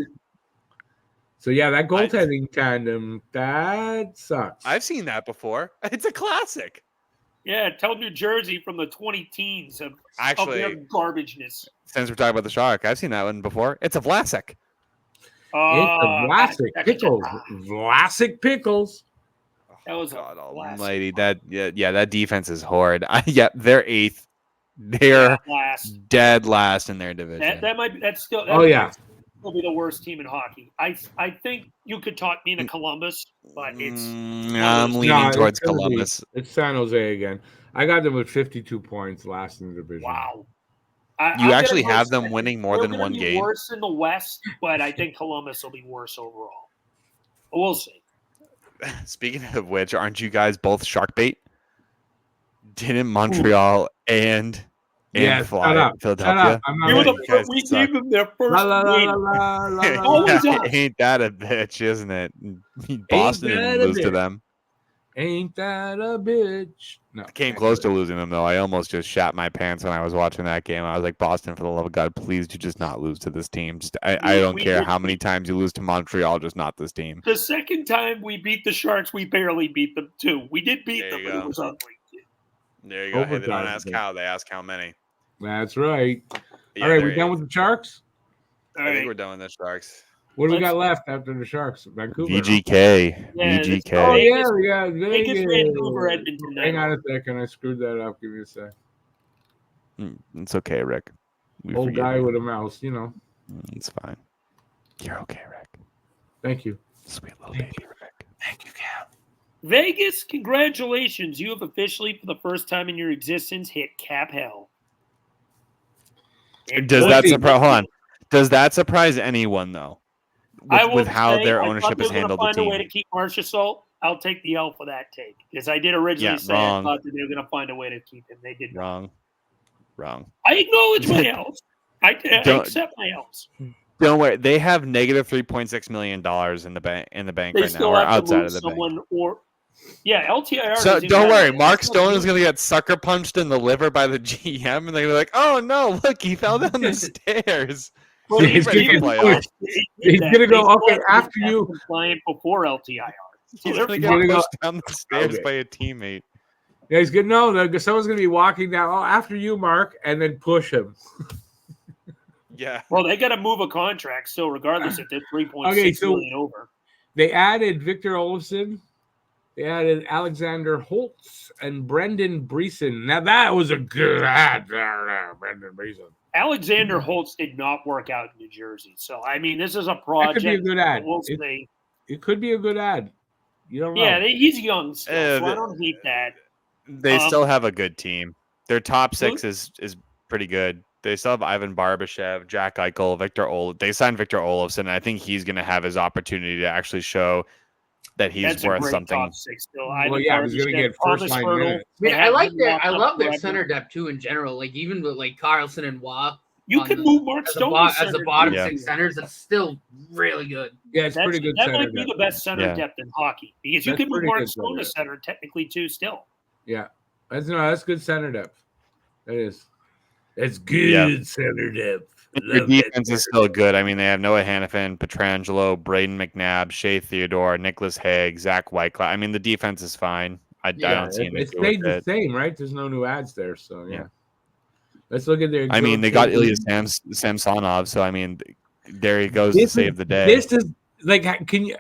Speaker 1: So yeah, that goaltending tandem that sucks.
Speaker 2: I've seen that before. It's a classic.
Speaker 4: Yeah, tell New Jersey from the 20 teens of their garbageness.
Speaker 2: Since we're talking about the Shark, I've seen that one before. It's a Vlasic.
Speaker 1: It's a Vlasic pickles. Vlasic pickles.
Speaker 4: That was
Speaker 2: God almighty. That defense is horrid. They're 8th. They're dead last in their division.
Speaker 4: That's still will be the worst team in hockey. I think you could talk me into Columbus, but it's
Speaker 2: I'm leaning towards Columbus.
Speaker 1: It's San Jose again. I got them with 52 points last in the division.
Speaker 4: Wow.
Speaker 2: You actually have them winning more than one game.
Speaker 4: Worse in the West, but I think Columbus will be worse overall. But we'll see.
Speaker 2: Speaking of which, aren't you guys both shark bait? Didn't Montreal and fly Philadelphia?
Speaker 4: We gave them their first win.
Speaker 2: Ain't that a bitch, isn't it? Boston didn't lose to them.
Speaker 1: Ain't that a bitch? No,
Speaker 2: I came close to losing them, though. I almost just shat my pants when I was watching that game. I was like, Boston, for the love of God, please do just not lose to this team. I don't care how many times you lose to Montreal, just not this team.
Speaker 4: The second time we beat the Sharks, we barely beat them, too. We did beat them, but it was ugly.
Speaker 2: There you go. Hey, they don't ask how, they ask how many.
Speaker 1: That's right. All right, we're done with the Sharks?
Speaker 2: I think we're done with the Sharks.
Speaker 1: What do we got left after the Sharks? Vancouver.
Speaker 2: VGK. VGK.
Speaker 1: Oh, yeah.
Speaker 4: Vegas, Vancouver, Edmonton.
Speaker 1: Hang on a second. I screwed that up. Give me a sec.
Speaker 2: It's okay, Rick.
Speaker 1: Old guy with a mouse,
Speaker 2: It's fine. You're okay, Rick.
Speaker 1: Thank you.
Speaker 2: Sweet little baby, Rick.
Speaker 1: Thank you, Cam.
Speaker 4: Vegas, congratulations. You have officially, for the first time in your existence, hit cap hell.
Speaker 2: Does that surprise anyone, though? With how their ownership is handled the team.
Speaker 4: Find a way to keep Marchessault. I'll take the L for that take because I did originally say I thought that they were going to find a way to keep him. They did
Speaker 2: wrong.
Speaker 4: I acknowledge my L's. I accept my L's.
Speaker 2: Don't worry. They have negative $3.6 million in the bank right now, or outside of the bank.
Speaker 4: LTIR.
Speaker 2: So don't worry. Mark Stone is going to get sucker punched in the liver by the GM, and they're going to be like, "Oh no, look, he fell down the stairs."
Speaker 1: Well, he's going to go after you.
Speaker 4: Playing before LTIR.
Speaker 2: He's going to get pushed down the stairs by a teammate.
Speaker 1: Yeah, he's good. No, someone's going to be walking down. Oh, after you, Mark, and then push him.
Speaker 2: Yeah.
Speaker 4: Well, they got to move a contract still, regardless if they're 3.6 million over.
Speaker 1: They added Victor Olofsson. They added Alexander Holtz and Brendan Breeson. Now that was a good ad, Brendan Breeson.
Speaker 4: Alexander Holtz did not work out in New Jersey, so I mean, this is a project.
Speaker 1: That could be a good ad.
Speaker 4: We'll see.
Speaker 1: It could be a good ad. You don't know.
Speaker 4: Yeah, he's young still, so I don't hate that.
Speaker 2: They still have a good team. Their top six is pretty good. They still have Ivan Barbashev, Jack Eichel, They signed Victor Olofsson. And I think he's going to have his opportunity to actually show that he's worth something.
Speaker 4: Top six still.
Speaker 1: Well, yeah, he's going to get first line minutes.
Speaker 3: I love their center depth too in general. Like even with like Carlson and Waugh.
Speaker 4: You can move Mark Stone
Speaker 3: as the bottom six centers. That's still really good.
Speaker 1: Yeah, it's pretty good.
Speaker 4: That might be the best center depth in hockey because you can move Mark Stone to center technically too. Still.
Speaker 1: Yeah, that's good center depth. That is. That's good center depth.
Speaker 2: Your defense is still good. I mean, they have Noah Hannafin, Pietrangelo, Braden McNabb, Shea Theodore, Nicholas Haig, Zach Whitecloud. I mean, the defense is fine. I don't see anything.
Speaker 1: It stayed the same, right? There's no new ads there, so yeah. Let's look at their.
Speaker 2: I mean, they got Ilya Samsonov, so I mean, there he goes to save the day.
Speaker 1: This is like, can you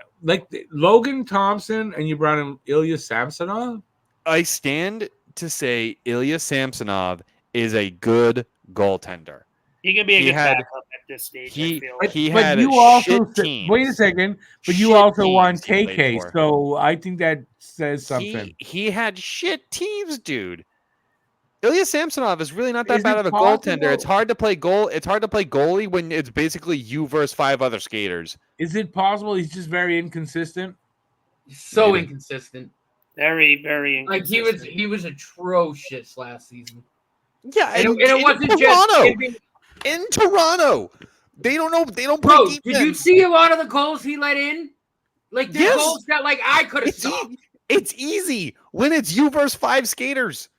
Speaker 1: Logan Thompson and you brought him Ilya Samsonov?
Speaker 2: I stand to say Ilya Samsonov is a good goaltender.
Speaker 4: He can be a good backup at this stage.
Speaker 2: He
Speaker 1: had
Speaker 2: you
Speaker 1: also
Speaker 2: teams.
Speaker 1: Wait a second, but you also won KK, so I think that says something.
Speaker 2: He had shit teams, dude. Ilya Samsonov is really not that bad of a goaltender. It's hard to play goalie when it's basically you versus 5 other skaters.
Speaker 1: Is it possible he's just very inconsistent?
Speaker 3: So inconsistent.
Speaker 4: Very, very inconsistent.
Speaker 3: Like he was atrocious last season.
Speaker 2: Yeah,
Speaker 3: and it wasn't
Speaker 2: Toronto. In Toronto, they don't know. They don't play defense.
Speaker 3: Did you see a lot of the goals he let in? Like the goals that I could have seen.
Speaker 2: It's easy when it's you versus 5 skaters.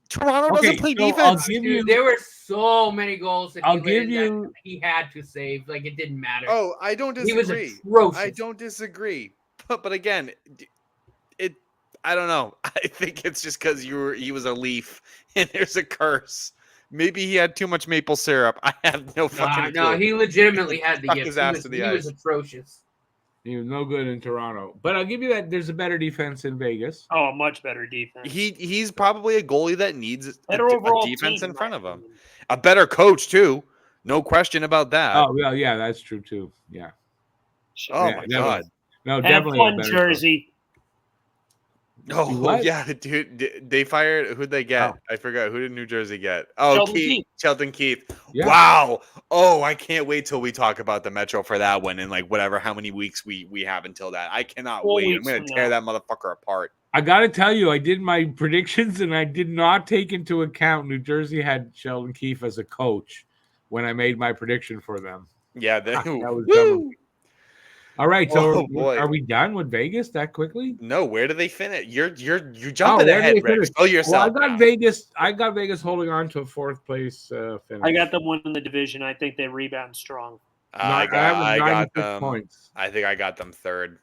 Speaker 2: Toronto doesn't play defense.
Speaker 3: There were so many goals that he had to save. Like it didn't matter.
Speaker 2: Oh, I don't disagree.
Speaker 3: He was atrocious.
Speaker 2: I don't disagree. But again, I don't know. I think it's just because he was a Leaf and there's a curse. Maybe he had too much maple syrup. I have no fucking clue.
Speaker 3: No, he legitimately had the gift.
Speaker 2: His ass to the ice.
Speaker 3: He was atrocious.
Speaker 1: He was no good in Toronto. But I'll give you that there's a better defense in Vegas.
Speaker 4: Oh, a much better defense.
Speaker 2: He's probably a goalie that needs a defense in front of him. A better coach, too. No question about that.
Speaker 1: Oh, well, yeah, that's true, too. Yeah.
Speaker 2: Oh, my God.
Speaker 1: No, definitely
Speaker 4: a better Jersey.
Speaker 1: Coach.
Speaker 2: Oh, yeah, dude. They fired. Who'd they get? I forgot. Who did New Jersey get? Oh, Sheldon Keefe. Yeah. Wow. Oh, I can't wait till we talk about the Metro for that one in how many weeks we have until that. I cannot wait. I'm going to tear that motherfucker apart.
Speaker 1: I got to tell you, I did my predictions and I did not take into account New Jersey had Sheldon Keefe as a coach when I made my prediction for them.
Speaker 2: Yeah.
Speaker 1: That was dumb. All right, so are we done with Vegas that quickly?
Speaker 2: No, where do they finish? You're jumping ahead, Rick. Oh, yourself.
Speaker 1: Well, I got Vegas holding on to a 4th place finish.
Speaker 4: I got them winning the division. I think they rebound strong.
Speaker 2: I got them. Points. I think I got them 3rd.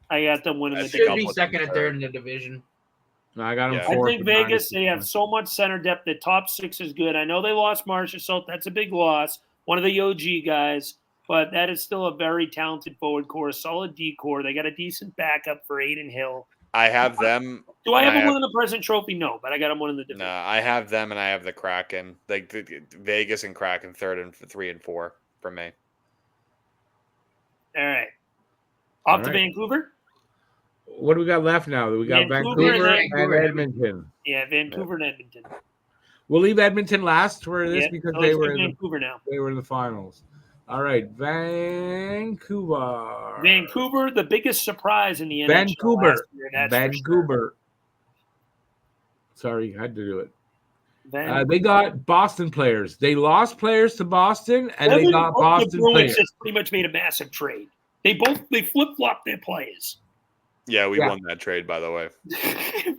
Speaker 4: I got them winning the division.
Speaker 3: Should be 2nd and 3rd in the division.
Speaker 1: No, I got them 4th.
Speaker 4: I think Vegas, they have so much center depth. The top 6 is good. I know they lost Marcia, so that's a big loss. One of the OG guys. But that is still a very talented forward core, a solid D core. They got a decent backup for Aiden Hill.
Speaker 2: I have them.
Speaker 4: Do I have them winning the President Trophy? No, but I got them winning the division.
Speaker 2: No, I have them, and I have the Kraken. Like Vegas and Kraken 3rd and 3 and 4 for me.
Speaker 4: All right. Off to Vancouver.
Speaker 1: What do we got left now? We got Vancouver and Edmonton.
Speaker 4: Yeah, Vancouver and Edmonton.
Speaker 1: We'll leave Edmonton last for this because they were in
Speaker 4: Vancouver now.
Speaker 1: They were in the finals. All right, Vancouver.
Speaker 4: Vancouver, the biggest surprise in the NHL.
Speaker 1: Vancouver. Sorry, I had to do it. They got Boston players. They lost players to Boston, and they got Boston players.
Speaker 4: Just pretty much made a massive trade. They flip-flopped their players.
Speaker 2: Yeah, we won that trade, by the way.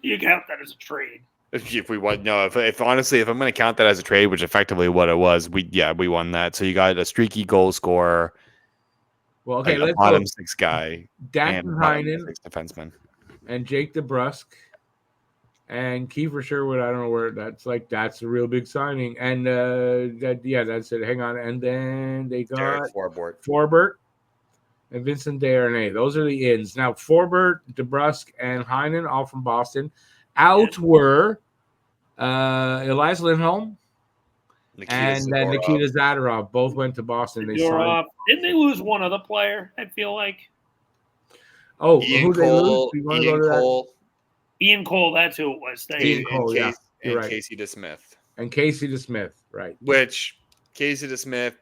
Speaker 4: You count that as a trade.
Speaker 2: If we won, no. If honestly, if I'm going to count that as a trade, which effectively what it was, we won that. So you got a streaky goal scorer.
Speaker 1: Well, okay, let's
Speaker 2: bottom go. 6 guy,
Speaker 1: Dan Heinen,
Speaker 2: 6 defenseman,
Speaker 1: and Jake DeBrusk, And Kiefer Sherwood, I don't know where that's a real big signing. And that's it. Hang on. And then they got
Speaker 2: Derek
Speaker 1: Forbort and Vincent Desharnais. Those are the ins. Now, Forbort, DeBrusque, and Heinen, all from Boston. Out were Elias Lindholm and Nikita Zadorov. Both went to Boston. They signed.
Speaker 4: Didn't they lose one other player, I feel like?
Speaker 1: Oh,
Speaker 2: Ian Cole.
Speaker 4: Ian Cole, that's who it was.
Speaker 1: Ian Cole,
Speaker 2: and
Speaker 1: right.
Speaker 2: Casey DeSmith.
Speaker 1: And Casey DeSmith, right.
Speaker 2: Which, Casey DeSmith,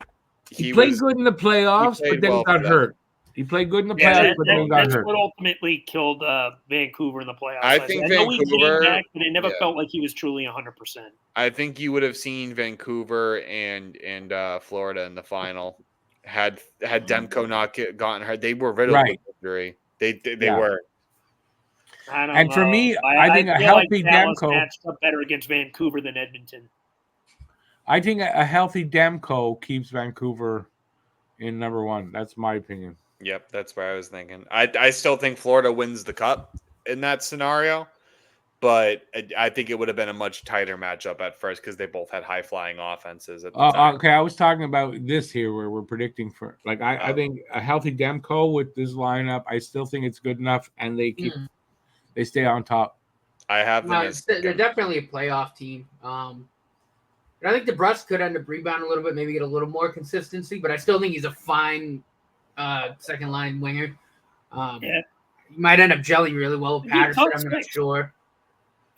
Speaker 1: he played good in the playoffs, but then he got hurt. He played good in the playoffs, but then he got hurt.
Speaker 4: That's what ultimately killed Vancouver in the playoffs.
Speaker 2: I think Vancouver,
Speaker 4: he came back, but it never felt like he was truly 100%.
Speaker 2: I think you would have seen Vancouver and Florida in the final had Demko not gotten hurt. They were riddled with injury. They were.
Speaker 4: I don't know.
Speaker 1: For me, I think a healthy Demko
Speaker 4: matched up better against Vancouver than Edmonton.
Speaker 1: I think a healthy Demko keeps Vancouver in number one. That's my opinion.
Speaker 2: Yep, that's what I was thinking. I still think Florida wins the cup in that scenario, but I think it would have been a much tighter matchup at first because they both had high flying offenses. At the time.
Speaker 1: Okay, I was talking about this here where we're predicting for I think a healthy Demko with this lineup. I still think it's good enough, and they keep. They stay on top.
Speaker 2: I have them.
Speaker 3: They're definitely a playoff team. I think DeBrusque could end up rebounding a little bit, maybe get a little more consistency, but I still think he's a fine second line winger. He might end up gelling really well with Patterson. I'm not sure.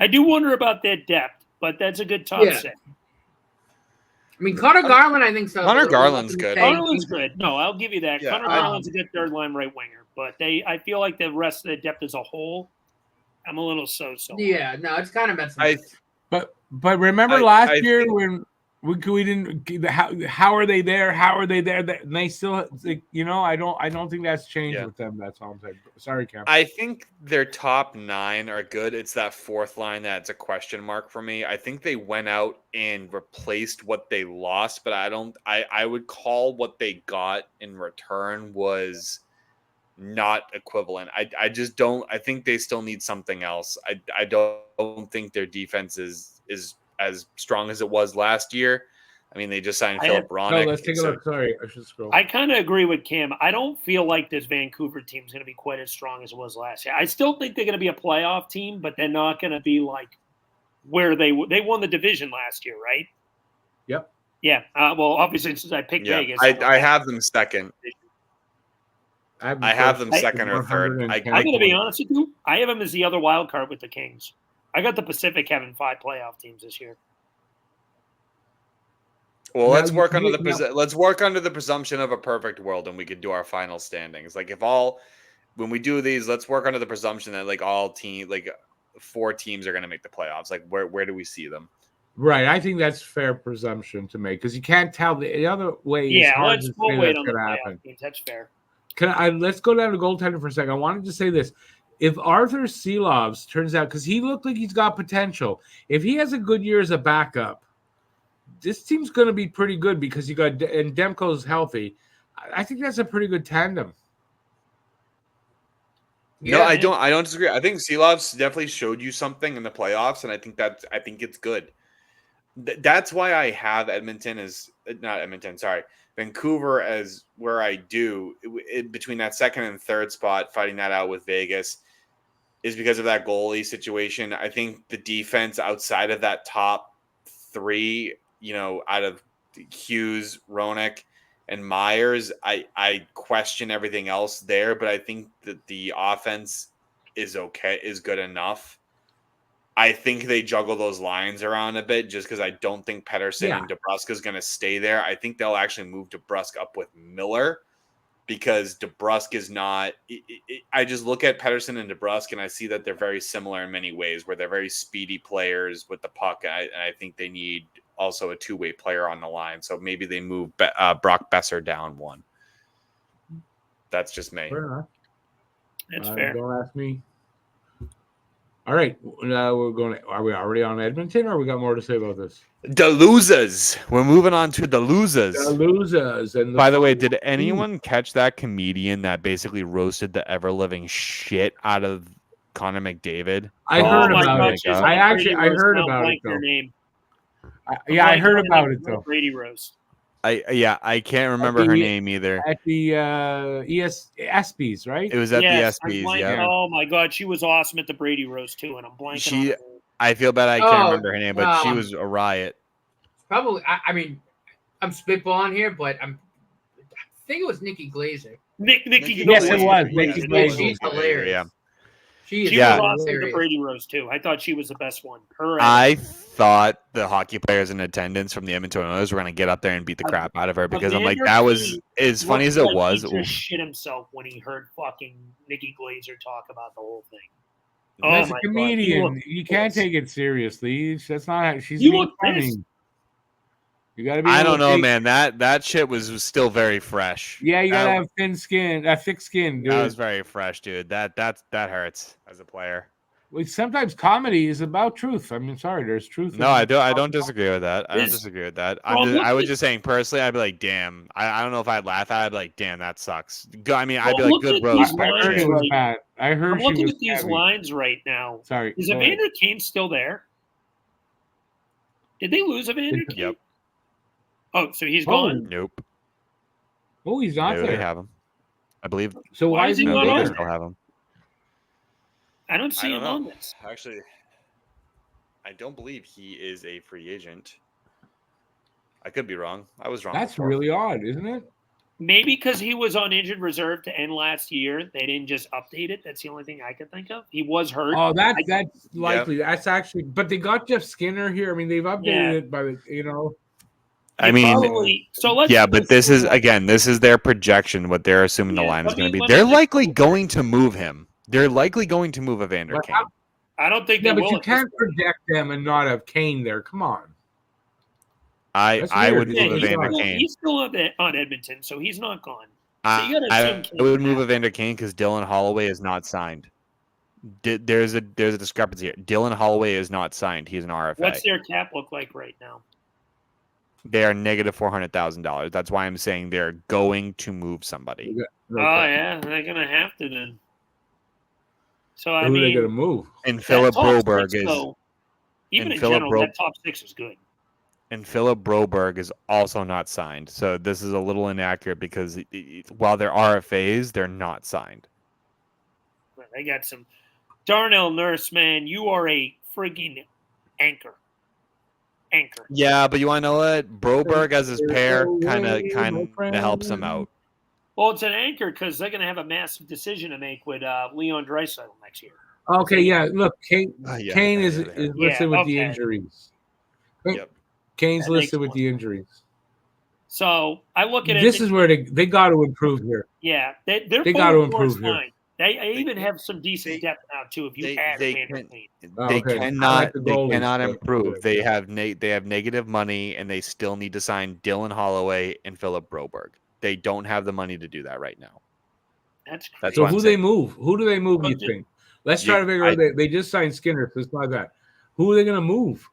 Speaker 4: I do wonder about their depth, but that's a good top set.
Speaker 3: I mean, Connor Garland, I think so.
Speaker 2: Connor Garland's good.
Speaker 4: Garland's good. No, I'll give you that.
Speaker 2: Yeah,
Speaker 4: Connor Garland's a good third line right winger, but I feel like the rest of the depth as a whole, I'm a little so-so.
Speaker 3: Yeah, no, it's kind of messy.
Speaker 1: But remember last year when we didn't how are they there? How are they there? And they still, I don't think that's changed with them. That's all I'm saying. Sorry, Cam.
Speaker 2: I think their top 9 are good. It's that fourth line that's a question mark for me. I think they went out and replaced what they lost, but I would call what they got in return was not equivalent. I just don't. I think they still need something else. I don't think their defense is as strong as it was last year. I mean, they just signed Philip Bronick.
Speaker 1: No, let's take a look. Sorry, I should scroll.
Speaker 4: I kind of agree with Cam. I don't feel like this Vancouver team is going to be quite as strong as it was last year. I still think they're going to be a playoff team, but they're not going to be like where they won the division last year, right?
Speaker 1: Yep.
Speaker 4: Yeah. Well, obviously, since I picked Vegas,
Speaker 2: I have them second. I have them second or third.
Speaker 4: I'm going to be honest with you. I have them as the other wild card with the Kings. I got the Pacific having 5 playoff teams this year.
Speaker 2: Well, let's work under the presumption of a perfect world, and we could do our final standings. Like when we do these, let's work under the presumption that 4 teams are going to make the playoffs. Like where do we see them?
Speaker 1: Right, I think that's fair presumption to make because you can't tell the other way.
Speaker 4: Let's wait on the playoff teams. That's fair.
Speaker 1: Let's go down to goaltender for a second. I wanted to say this. If Arthur Seelovs turns out, because he looked like he's got potential, if he has a good year as a backup, this team's going to be pretty good because you got and Demko's healthy. I think that's a pretty good tandem.
Speaker 2: No, I don't disagree. I think Seelovs definitely showed you something in the playoffs, and I think it's good. That's why I have Vancouver as where I do between that second and third spot, fighting that out with Vegas, is because of that goalie situation. I think the defense outside of that top 3, out of Hughes, Roenick, and Myers, I question everything else there, but I think that the offense is good enough. I think they juggle those lines around a bit just because I don't think Pettersson and DeBrusque is going to stay there. I think they'll actually move DeBrusque up with Miller because DeBrusque is not I just look at Pettersson and DeBrusque and I see that they're very similar in many ways where they're very speedy players with the puck. And I think they need also a 2-way player on the line. So maybe they move Brock Besser down 1. That's just me.
Speaker 1: Fair enough.
Speaker 4: That's fair.
Speaker 1: Don't ask me. All right, we're going. Are we already on Edmonton, or we got more to say about this?
Speaker 2: The losers. We're moving on to the losers.
Speaker 1: The losers. And
Speaker 2: by the way, did anyone catch that comedian that basically roasted the ever living shit out of Connor McDavid.
Speaker 1: I
Speaker 4: Oh
Speaker 1: heard
Speaker 4: my
Speaker 1: about
Speaker 4: God,
Speaker 1: it.
Speaker 4: she's on
Speaker 1: I
Speaker 4: the
Speaker 1: actually
Speaker 4: Brady
Speaker 1: I heard
Speaker 4: roast. Now
Speaker 1: about it
Speaker 4: blank her
Speaker 1: though.
Speaker 4: name.
Speaker 1: I heard about it though.
Speaker 4: Brady roast.
Speaker 2: I can't remember her name either.
Speaker 1: At the ESPYs, right?
Speaker 2: It was at
Speaker 4: Yes,
Speaker 2: the
Speaker 4: I'm
Speaker 2: ESPYs.
Speaker 4: blanking.
Speaker 2: Yeah.
Speaker 4: Oh my God, she was awesome at the Brady roast too, and I'm blanking on her name.
Speaker 2: I feel bad I can't remember her name, but she was a riot.
Speaker 3: Probably. I mean, I'm spitballing here, but I think it was Nikki Glazer.
Speaker 4: Nikki
Speaker 1: Yes, it
Speaker 4: Glazer.
Speaker 1: was. Nikki Glazer.
Speaker 3: She's hilarious.
Speaker 2: Yeah.
Speaker 3: She
Speaker 4: was awesome at the Brady roast too. I thought she was the best one.
Speaker 2: I thought the hockey players in attendance from the Edmonton Oilers were going to get up there and beat the crap out of her because I'm like, that was as funny as it was.
Speaker 4: He just shit himself when he heard fucking Nikki Glazer talk about the whole thing.
Speaker 1: As a comedian, you can't take it seriously. That's not. She's being funny. You got to be.
Speaker 2: I don't know, man. That shit was still very fresh.
Speaker 1: Yeah, you got to have thick skin. Dude.
Speaker 2: That was very fresh, dude. That hurts as a player.
Speaker 1: Well, sometimes comedy is about truth. I mean, sorry, there's truth.
Speaker 2: No, I don't disagree with that. I don't disagree with that. I was just saying personally, I'd be like, damn. I don't know if I'd laugh at it. I'd be like, damn, that sucks. I mean, I'd be like, good roast.
Speaker 1: I heard it was bad. I heard
Speaker 4: I'm looking at these lines right now.
Speaker 1: Sorry.
Speaker 4: Is Evander Kane still there? Did they lose Evander Kane?
Speaker 2: Yep.
Speaker 4: Oh, so he's gone?
Speaker 2: Nope.
Speaker 1: Oh, he's not there.
Speaker 2: They have him. I believe.
Speaker 1: So why is he not
Speaker 2: there?
Speaker 1: there?
Speaker 2: Still have him.
Speaker 4: I don't see him on this.
Speaker 2: Actually, I don't believe he is a free agent. I could be wrong. I was wrong.
Speaker 1: That's really odd, isn't it?
Speaker 4: Maybe because he was on injured reserve to end last year, they didn't just update it. That's the only thing I could think of. He was hurt.
Speaker 1: Oh, that's likely. Yeah. That's actually, but they got Jeff Skinner here. I mean, they've updated it by the,
Speaker 2: I mean, but this is their projection. What they're assuming the line is going to be. They're likely going to move him. They're likely going to move Evander Kane.
Speaker 4: I don't think.
Speaker 1: Yeah, but you can't project them and not have Kane there. Come on.
Speaker 2: I would move Evander Kane.
Speaker 4: He's still on Edmonton, so he's not gone. So
Speaker 2: I would move Evander Kane because Dylan Holloway is not signed. There's a discrepancy here. Dylan Holloway is not signed. He's an RFA.
Speaker 4: What's their cap look like right now?
Speaker 2: They are negative $400,000. That's why I'm saying they're going to move somebody.
Speaker 4: Oh yeah, they're gonna have to then. So I
Speaker 1: mean,
Speaker 4: they're
Speaker 1: going to move.
Speaker 2: And Philip Broberg is.
Speaker 4: Even in general, that top six is good.
Speaker 2: And Philip Broberg is also not signed. So this is a little inaccurate because while they're RFAs, they're not signed.
Speaker 4: They got some. Darnell Nurse, man, you are a frigging anchor.
Speaker 2: Yeah, but you want to know what? Broberg as his pair kind of helps him out.
Speaker 4: Well, it's an anchor because they're going to have a massive decision to make with Leon Draisaitl next year.
Speaker 1: Okay, yeah. Look, Kane is listed with the injuries.
Speaker 2: Yep.
Speaker 1: Kane's listed with the injuries.
Speaker 4: So I look at it.
Speaker 1: This is where they got to improve here.
Speaker 4: Yeah, they
Speaker 1: got to improve here.
Speaker 4: They even have some decent depth now too. If you add Evander Kane,
Speaker 2: they cannot improve. They have negative money, and they still need to sign Dylan Holloway and Philip Broberg. They don't have the money to do that right now.
Speaker 4: That's crazy.
Speaker 1: So who do they move? You think? Let's try to figure out. They just signed Skinner, so it's not that. Who are they going to move?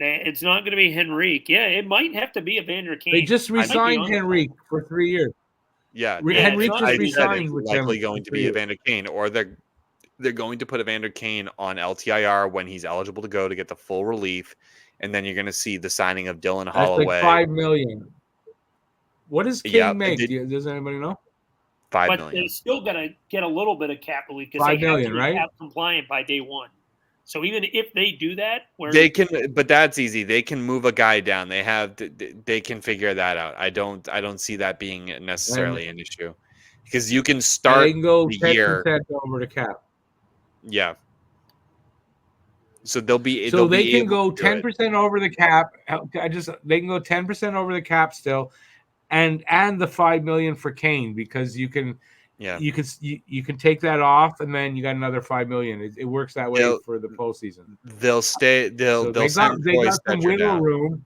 Speaker 4: It's not going to be Henrique. Yeah, it might have to be Evander Kane.
Speaker 1: They just re-signed Henrique for 3 years.
Speaker 2: Yeah,
Speaker 1: Henrique just re-signed with them.
Speaker 2: Likely going to be Evander Kane, or they're going to put Evander Kane on LTIR when he's eligible to go to get the full relief, and then you're going to see the signing of Dylan Holloway.
Speaker 1: That's like $5 million. What does Kane make? Does anybody know?
Speaker 2: $5 million.
Speaker 4: But they still got to get a little bit of cap relief because
Speaker 1: they
Speaker 4: have
Speaker 1: to be
Speaker 4: cap compliant by day one. So even if they do that,
Speaker 2: they can, but that's easy. They can move a guy down. They can figure that out. I don't see that being necessarily an issue because you can start.
Speaker 1: They can go 10% over the cap.
Speaker 2: Yeah. So they'll be.
Speaker 1: So they can go 10% over the cap. They can go 10% over the cap still, and the $5 million for Kane because you can. Yeah, you can take that off, and then you got another $5 million. It works that way for the postseason.
Speaker 2: They'll stay. They got
Speaker 1: some wiggle room.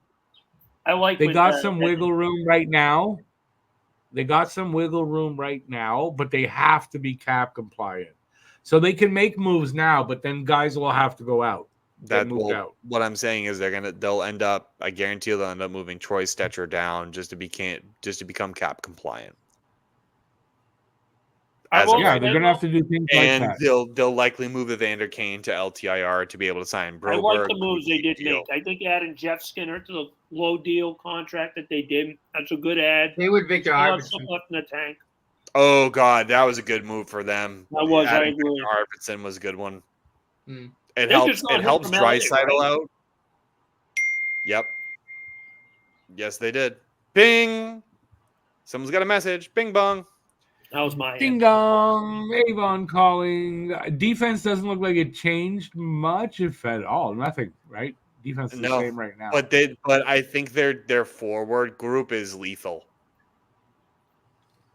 Speaker 4: I like.
Speaker 1: They got some wiggle room right now. But they have to be cap compliant, so they can make moves now. But then guys will have to go out.
Speaker 2: What I'm saying is they'll end up. I guarantee they'll end up moving Troy Stetcher down just to become cap compliant.
Speaker 1: Yeah, they're gonna have to do things like
Speaker 2: and
Speaker 1: that.
Speaker 2: they'll likely move Evander Kane to LTIR to be able to sign Broberg.
Speaker 4: I like the moves they did make. I think adding Jeff Skinner to the low deal contract that they did, that's a good ad.
Speaker 3: They would Victor Arvidsson
Speaker 4: left in the tank.
Speaker 2: Oh God, that was a good move for them.
Speaker 4: That was, I agree.
Speaker 2: Arvidsson was a good one.
Speaker 3: Hmm.
Speaker 2: It helps Draisaitl out. Yep. Yes, they did. Bing. Someone's got a message. Bing bong.
Speaker 4: That was my
Speaker 1: Ding dong. Avon calling. Defense doesn't look like it changed much, if at all. Nothing, right? Defense is the same right now.
Speaker 2: But I think their forward group is lethal.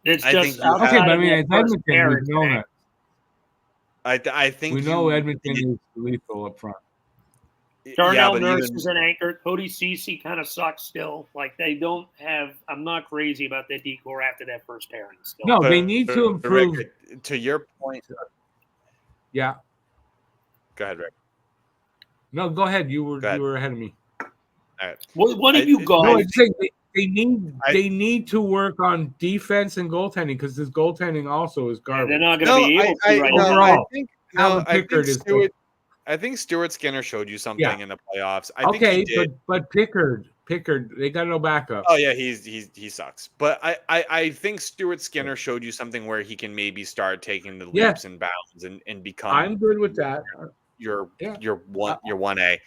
Speaker 4: It's
Speaker 1: okay, but I mean, it's Edmonton. We've known that.
Speaker 2: I think
Speaker 1: we know Edmonton is lethal up front.
Speaker 4: Darnell Nurse is an anchor. Cody Ceci kind of sucks still. Like they don't have. I'm not crazy about their decor after that first pairing. Still.
Speaker 1: No, they need to improve.
Speaker 2: Rick, to your point.
Speaker 1: Yeah.
Speaker 2: Go ahead, Rick.
Speaker 1: No, go ahead. You were ahead of me.
Speaker 2: All right.
Speaker 4: What have you got?
Speaker 1: No, I'm saying they need to work on defense and goaltending because this goaltending also is garbage.
Speaker 4: They're not going to be able to right now.
Speaker 1: Overall,
Speaker 2: I think Stuart Skinner showed you something in the playoffs. I think
Speaker 1: okay,
Speaker 2: he did.
Speaker 1: but Pickard, they got no backup.
Speaker 2: Oh yeah, he sucks. But I think Stuart Skinner showed you something where he can maybe start taking the leaps and bounds and become.
Speaker 1: I'm good with that.
Speaker 2: Your 1A.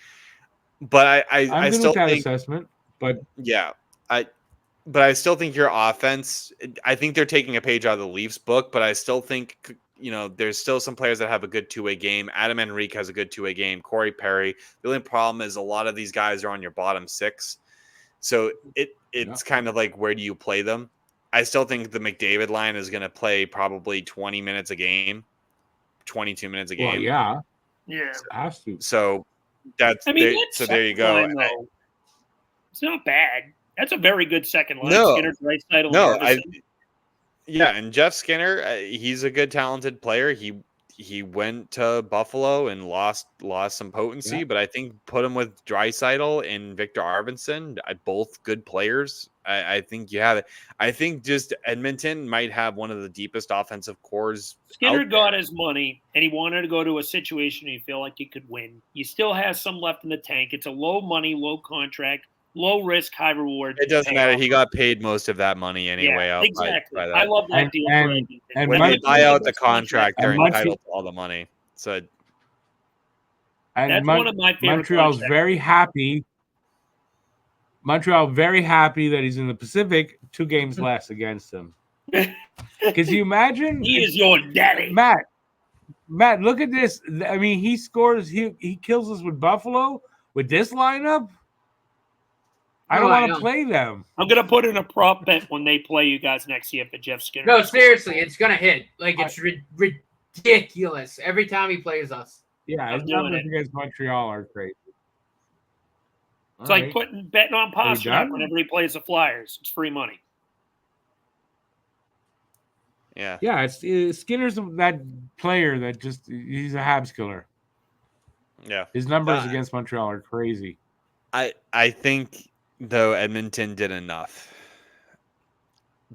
Speaker 2: But I still
Speaker 1: with that
Speaker 2: think
Speaker 1: assessment. But
Speaker 2: yeah, but I still think your offense. I think they're taking a page out of the Leafs book, but I still think. There's still some players that have a good two-way game. Adam Henrique has a good two-way game. Corey Perry. The only problem is a lot of these guys are on your bottom six. So it's kind of like, where do you play them? I still think the McDavid line is going to play probably 20 minutes a game, 22 minutes a game.
Speaker 1: Well, yeah.
Speaker 4: Has
Speaker 1: to.
Speaker 2: So there you go.
Speaker 4: Line, it's not bad. That's a very good second line.
Speaker 2: No,
Speaker 4: Skinner, Draisaitl,
Speaker 2: Yeah, and Jeff Skinner, he's a good, talented player. He went to Buffalo and lost some potency, but I think put him with Draisaitl and Victor Arvidsson, both good players. I think you have it. I think just Edmonton might have one of the deepest offensive cores.
Speaker 4: Skinner got his money, and he wanted to go to a situation he felt like he could win. He still has some left in the tank. It's a low money, low contract. Low risk, high reward.
Speaker 2: It doesn't matter. He got paid most of that money anyway.
Speaker 4: Yeah, exactly. I love that deal.
Speaker 2: And when they buy out the contract, they're entitled to all the money. So
Speaker 4: that's one of my favorite.
Speaker 1: Montreal's very happy. Montreal very happy that he's in the Pacific. 2 games less against him. Because you imagine
Speaker 4: he is your daddy,
Speaker 1: Matt, look at this. I mean, he scores. He kills us with Buffalo with this lineup. I don't want to play them.
Speaker 4: I'm going to put in a prop bet when they play you guys next year for Jeff Skinner.
Speaker 3: No, seriously, it's going to hit. Like, it's ridiculous every time he plays us.
Speaker 1: Yeah, his numbers against Montreal are crazy.
Speaker 4: It's like betting on Pacifically whenever he plays the Flyers. It's free money.
Speaker 2: Yeah.
Speaker 1: Yeah, Skinner's that player that he's a Habs killer.
Speaker 2: Yeah.
Speaker 1: His numbers against Montreal are crazy.
Speaker 2: I think, though, Edmonton did enough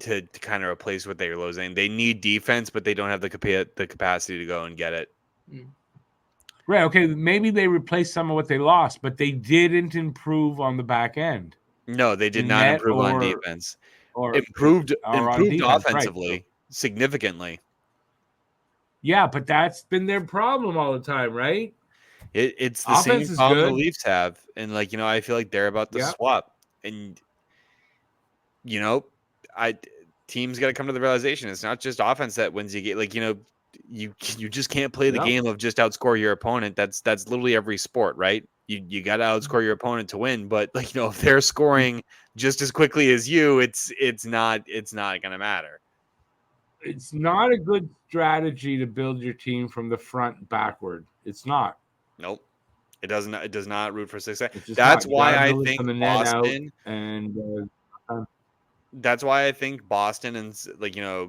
Speaker 2: to kind of replace what they were losing. They need defense, but they don't have the capacity to go and get it.
Speaker 1: Right. Okay. Maybe they replaced some of what they lost, but they didn't improve on the back end.
Speaker 2: No, they did not improve on defense. Improved offensively significantly.
Speaker 1: Yeah, but that's been their problem all the time, right?
Speaker 2: It's the same problem the Leafs have, and I feel like they're about to swap, and teams got to come to the realization it's not just offense that wins you game. You just can't play the game of just outscore your opponent. That's literally every sport, right? You got to outscore your opponent to win, but if they're scoring just as quickly as you, it's not going to matter.
Speaker 1: It's not a good strategy to build your team from the front backward. It's not.
Speaker 2: Nope. It doesn't. It does not root for success. That's why I think Boston that's why I think Boston and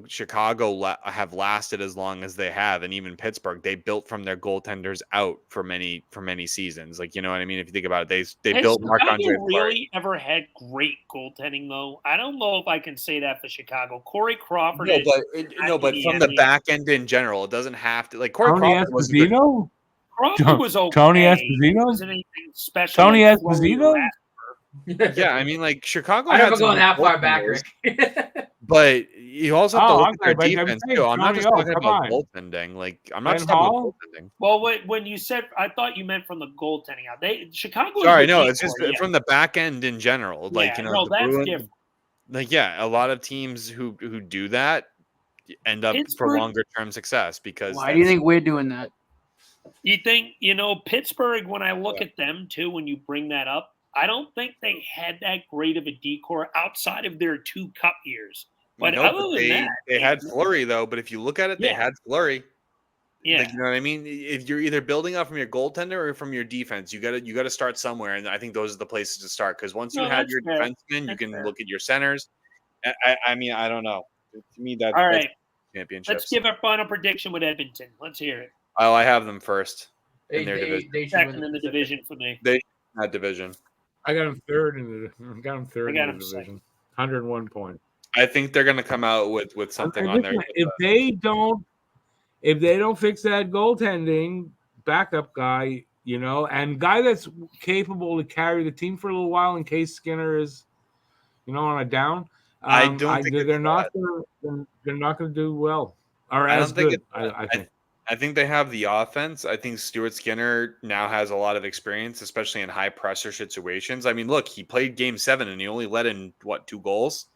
Speaker 2: Chicago have lasted as long as they have, and even Pittsburgh, they built from their goaltenders out for many seasons. Like, you know what I mean? If you think about it, they
Speaker 4: Has
Speaker 2: built
Speaker 4: Chicago
Speaker 2: Marc-Andre Fleury.
Speaker 4: really ever had great goaltending though? I don't know if I can say that for Chicago. Corey Crawford.
Speaker 2: But from the back end in general, it doesn't have to. Like Corey
Speaker 1: Tony
Speaker 2: Crawford was a good.
Speaker 1: Esposito?
Speaker 4: Crawford was okay.
Speaker 1: Tony Esposito?
Speaker 4: Wasn't anything special.
Speaker 1: Tony
Speaker 4: like
Speaker 1: Esposito?
Speaker 2: Yeah, I mean, like Chicago.
Speaker 3: I
Speaker 2: had
Speaker 3: never
Speaker 2: some
Speaker 3: going
Speaker 2: good
Speaker 3: that far back,
Speaker 2: goaltenders,
Speaker 3: Rick.
Speaker 2: But you also have to look at their
Speaker 1: but I'm
Speaker 2: defense
Speaker 1: saying,
Speaker 2: too. I'm not
Speaker 1: Tony,
Speaker 2: just talking
Speaker 1: come
Speaker 2: about
Speaker 1: on.
Speaker 2: goaltending. Like I'm not
Speaker 1: Ben
Speaker 2: just talking
Speaker 1: Hall?
Speaker 2: about goaltending.
Speaker 4: Well, when you said, I thought you meant from the goaltending out. Chicago.
Speaker 2: Sorry, no, it's just from the back end in general. Like
Speaker 4: Yeah,
Speaker 2: the
Speaker 4: that's
Speaker 2: Bruins.
Speaker 4: different.
Speaker 2: Like a lot of teams who do that end up for longer term success because.
Speaker 3: Why do you think we're doing that?
Speaker 4: You think, Pittsburgh, when I look at them too, when you bring that up, I don't think they had that great of a decor outside of their 2 cup years. But
Speaker 2: they had Fleury though. But if you look at it, they had Fleury.
Speaker 4: Yeah,
Speaker 2: like, you know what I mean. If you're either building up from your goaltender or from your defense, you gotta start somewhere, and I think those are the places to start. Because once you have your defensemen, you can look at your centers. I mean, I don't know. To me, that's
Speaker 4: all right.
Speaker 2: Championships.
Speaker 4: Let's give our final prediction with Edmonton. Let's hear it.
Speaker 2: Oh, I have them first in their division.
Speaker 4: Second in the division for me.
Speaker 2: They that division.
Speaker 1: I got them third in the division.
Speaker 4: Second.
Speaker 1: 101 points.
Speaker 2: I think they're going to come out with something on there.
Speaker 1: If they don't fix that goaltending backup guy, and guy that's capable to carry the team for a little while in case Skinner is, on a down.
Speaker 2: I don't think
Speaker 1: they're not going to do well or as good. I think.
Speaker 2: I think they have the offense. I think Stuart Skinner now has a lot of experience, especially in high pressure situations. I mean, look, he played Game 7 and he only let in 2 goals.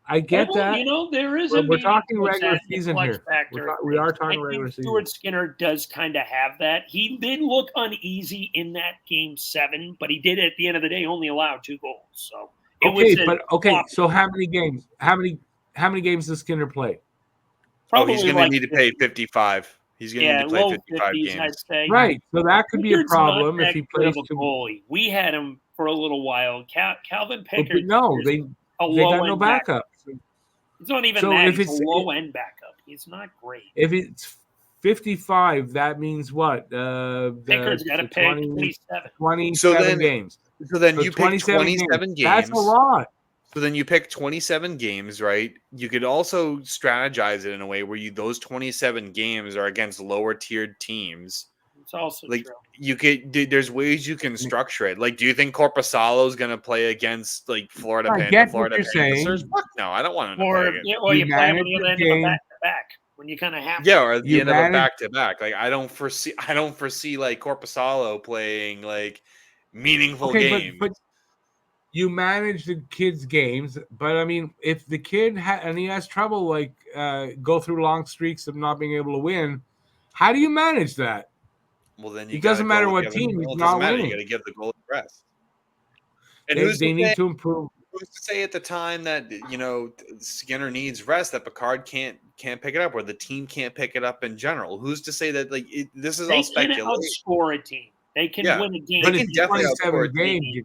Speaker 1: I get that.
Speaker 4: There is
Speaker 1: we're talking regular season here. We are talking regular season.
Speaker 4: Stuart Skinner does kind of have that. He did look uneasy in that Game 7, but he did at the end of the day only allow 2 goals. So
Speaker 1: So how many games? How many games does Skinner play?
Speaker 2: Probably he's going to need to pay 55. He's going to need to play 55 games.
Speaker 4: I'd say.
Speaker 1: Right. So that could be a problem if he plays
Speaker 4: a goalie. We had him for a little while. Calvin Pickard.
Speaker 1: They got no backup.
Speaker 4: It's not even that. He's a low-end backup. He's not great.
Speaker 1: If it's 55, that means what?
Speaker 4: Pickard's got to pay 27.
Speaker 1: 27 games.
Speaker 2: So then you pick 27 games.
Speaker 1: That's a lot.
Speaker 2: So then you pick 27 games, right? You could also strategize it in a way where those 27 games are against lower tiered teams.
Speaker 4: It's also
Speaker 2: like
Speaker 4: true.
Speaker 2: There's ways you can structure it. Like, do you think Korpisalo is going to play against like Florida Panthers? Fuck no, I don't want him to play against.
Speaker 4: Or you play him on the other end of a back-to-back when you kind of have.
Speaker 2: Yeah, or at the end of a back-to-back. Like I don't foresee like Korpisalo playing like meaningful games.
Speaker 1: But you manage the kid's games, but I mean, if the kid and he has trouble, like go through long streaks of not being able to win, how do you manage that?
Speaker 2: Well, then
Speaker 1: it doesn't matter what team he's not winning.
Speaker 2: You got to give the goalie rest. And
Speaker 1: they need to improve.
Speaker 2: Who's to say at the time that Skinner needs rest, that Picard can't pick it up, or the team can't pick it up in general? Who's to say that this is all speculation?
Speaker 4: They can outscore a team. They can win a game.
Speaker 2: They can definitely outscore a team.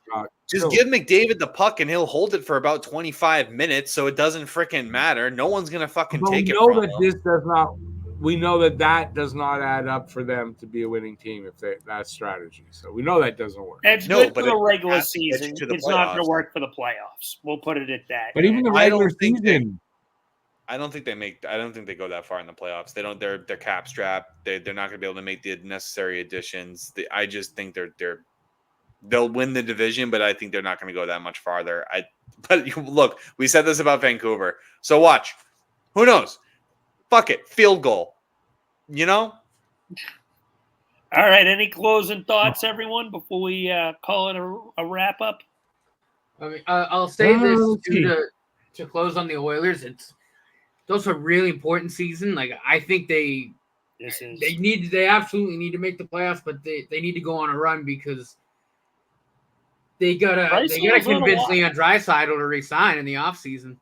Speaker 2: Just give McDavid the puck and he'll hold it for about 25 minutes, so it doesn't freaking matter. No one's gonna fucking take it from him.
Speaker 1: We know that does not add up for them to be a winning team if that strategy. So we know that doesn't work.
Speaker 4: It's good for the regular season. It's not going to work for the playoffs. We'll put it at that.
Speaker 1: But even the regular season,
Speaker 2: I don't think they go that far in the playoffs. They don't. They're cap strapped. They're not going to be able to make the necessary additions. I just think they'll win the division, but I think they're not going to go that much farther. But look, we said this about Vancouver. So watch. Who knows? Fuck it. Field goal. All
Speaker 4: right. Any closing thoughts, everyone, before we call it a wrap up?
Speaker 3: I mean, I'll say this to close on the Oilers. Those are really important season. Like I think they absolutely need to make the playoffs, but they need to go on a run because they gotta convince Leon Draisaitl to resign in the offseason.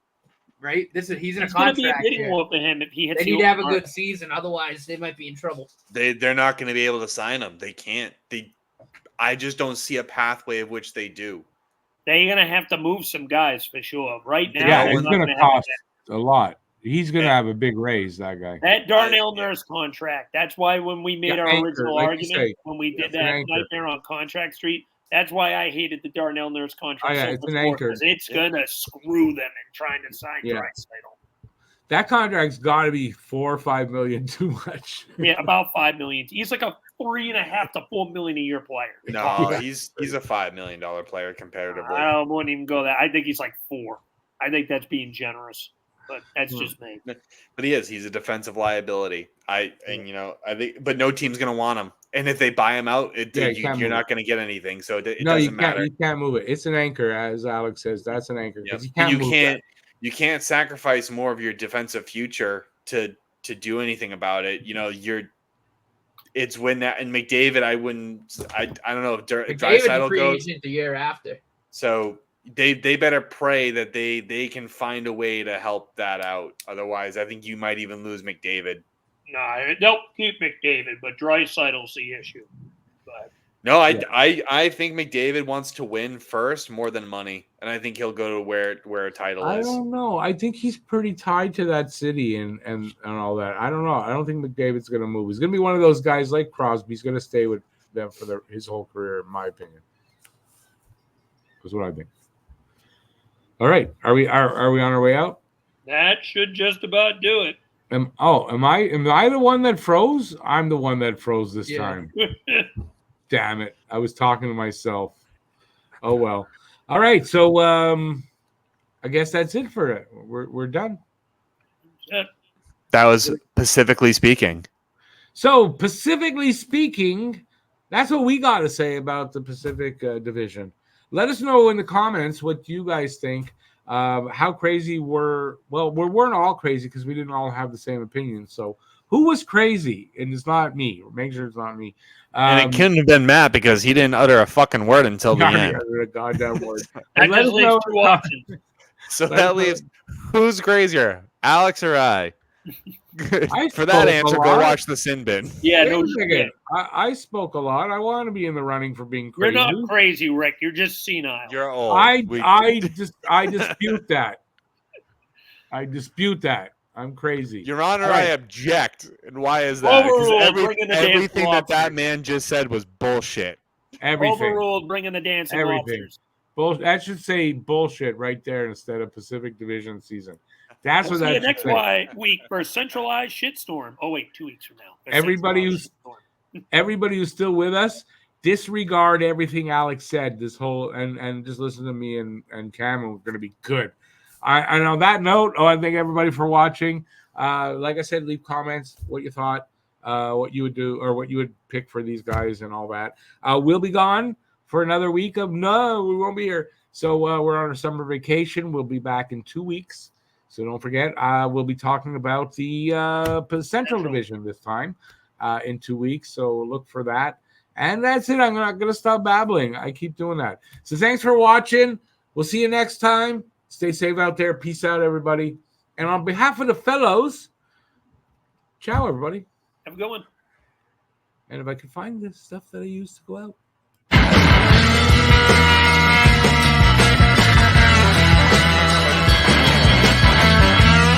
Speaker 3: Right, he's in a contract.
Speaker 4: It's going to be a for him if he hits.
Speaker 3: They need to have a good season, otherwise they might be in trouble.
Speaker 2: They're not going to be able to sign him. They can't. I just don't see a pathway of which they do.
Speaker 4: They're going to have to move some guys for sure. Right now,
Speaker 1: Yeah,
Speaker 4: they're
Speaker 1: it's
Speaker 4: not
Speaker 1: going to
Speaker 4: gonna have
Speaker 1: cost a lot. He's going to have a big raise, that guy.
Speaker 4: that Darnell Nurse contract. That's why when we made
Speaker 1: Yeah,
Speaker 4: our
Speaker 1: anchor,
Speaker 4: original
Speaker 1: like you
Speaker 4: argument,
Speaker 1: say.
Speaker 4: when we did
Speaker 1: It's an
Speaker 4: that
Speaker 1: anchor.
Speaker 4: nightmare on Contract Street, that's why I hated the Darnell Nurse contract
Speaker 1: yeah,
Speaker 4: so
Speaker 1: it's
Speaker 4: much
Speaker 1: an
Speaker 4: more,
Speaker 1: anchor.
Speaker 4: because it's going to screw them in trying to sign
Speaker 1: Yeah.
Speaker 4: Draisaitl.
Speaker 1: That contract's got to be $4 or $5 million too much.
Speaker 4: Yeah, about $5 million. He's like a $3.5 to $4 million a year player.
Speaker 2: No,
Speaker 1: Yeah.
Speaker 2: he's a $5 million player comparatively.
Speaker 4: I wouldn't even go that. I think he's like 4. I think that's being generous, but that's just me.
Speaker 2: But he's a defensive liability. I think, but no team's gonna want him. And if they buy him out, you're not gonna get anything. So it doesn't matter.
Speaker 1: You can't move it. It's an anchor, as Alex says. That's an anchor.
Speaker 2: Yep.
Speaker 1: You
Speaker 2: You can't sacrifice more of your defensive future to do anything about it. It's when that and McDavid. I don't know if Draisaitl goes
Speaker 3: the year after.
Speaker 2: So they better pray that they can find a way to help that out. Otherwise, I think you might even lose McDavid.
Speaker 4: No, they'll keep McDavid, but Draisaitl's the issue. But
Speaker 2: no, I think McDavid wants to win first more than money, and I think he'll go to where a title is.
Speaker 1: I don't know. I think he's pretty tied to that city and all that. I don't know. I don't think McDavid's going to move. He's going to be one of those guys like Crosby. He's going to stay with them for his whole career, in my opinion. That's what I think. All right, are we on our way out?
Speaker 4: that should just about do it.
Speaker 1: Am I the one that froze? I'm the one that froze this time. Damn it. I was talking to myself. Oh well. All right, so I guess that's it for it. We're done.
Speaker 2: That was Pacifically speaking.
Speaker 1: So, Pacifically speaking, that's what we got to say about the Pacific Division. Let us know in the comments what you guys think. How crazy we weren't all crazy because we didn't all have the same opinion. So who was crazy? And it's not me. Make sure it's not me.
Speaker 2: And it couldn't have been Matt because he didn't utter a fucking word until the end.
Speaker 1: A goddamn word.
Speaker 4: That just leaves 2 options.
Speaker 2: So that leaves who's crazier, Alex or I? For that answer, go watch the Sin Bin.
Speaker 4: Yeah,
Speaker 1: no shit. I spoke a lot. I want to be in the running for being crazy.
Speaker 4: You're not crazy, Rick. You're just senile.
Speaker 2: You're old.
Speaker 1: I dispute that. I dispute that. I'm crazy.
Speaker 2: Your Honor, right. I object. And why is that?
Speaker 4: Overruled,
Speaker 2: everything that man just said was bullshit.
Speaker 1: Everything.
Speaker 4: Overruled, bringing the dancing officers.
Speaker 1: That should say bullshit right there instead of Pacific Division season. That's what that should
Speaker 4: next
Speaker 1: say.
Speaker 4: week for centralized shitstorm. Oh wait, 2 weeks from now.
Speaker 1: Everybody who's still with us, disregard everything Alex said. This whole and just listen to me and Cam, and we're gonna be good. And on that note, I thank everybody for watching. Like I said, leave comments what you thought, what you would do, or what you would pick for these guys and all that. We'll be gone for another week we won't be here. So we're on a summer vacation. We'll be back in 2 weeks. So don't forget, we'll be talking about the Central Division this time in 2 weeks. So look for that. And that's it. I'm not going to stop babbling. I keep doing that. So thanks for watching. We'll see you next time. Stay safe out there. Peace out, everybody. And on behalf of the fellows, ciao, everybody.
Speaker 4: Have a good one.
Speaker 1: And if I can find the stuff that I used to go out.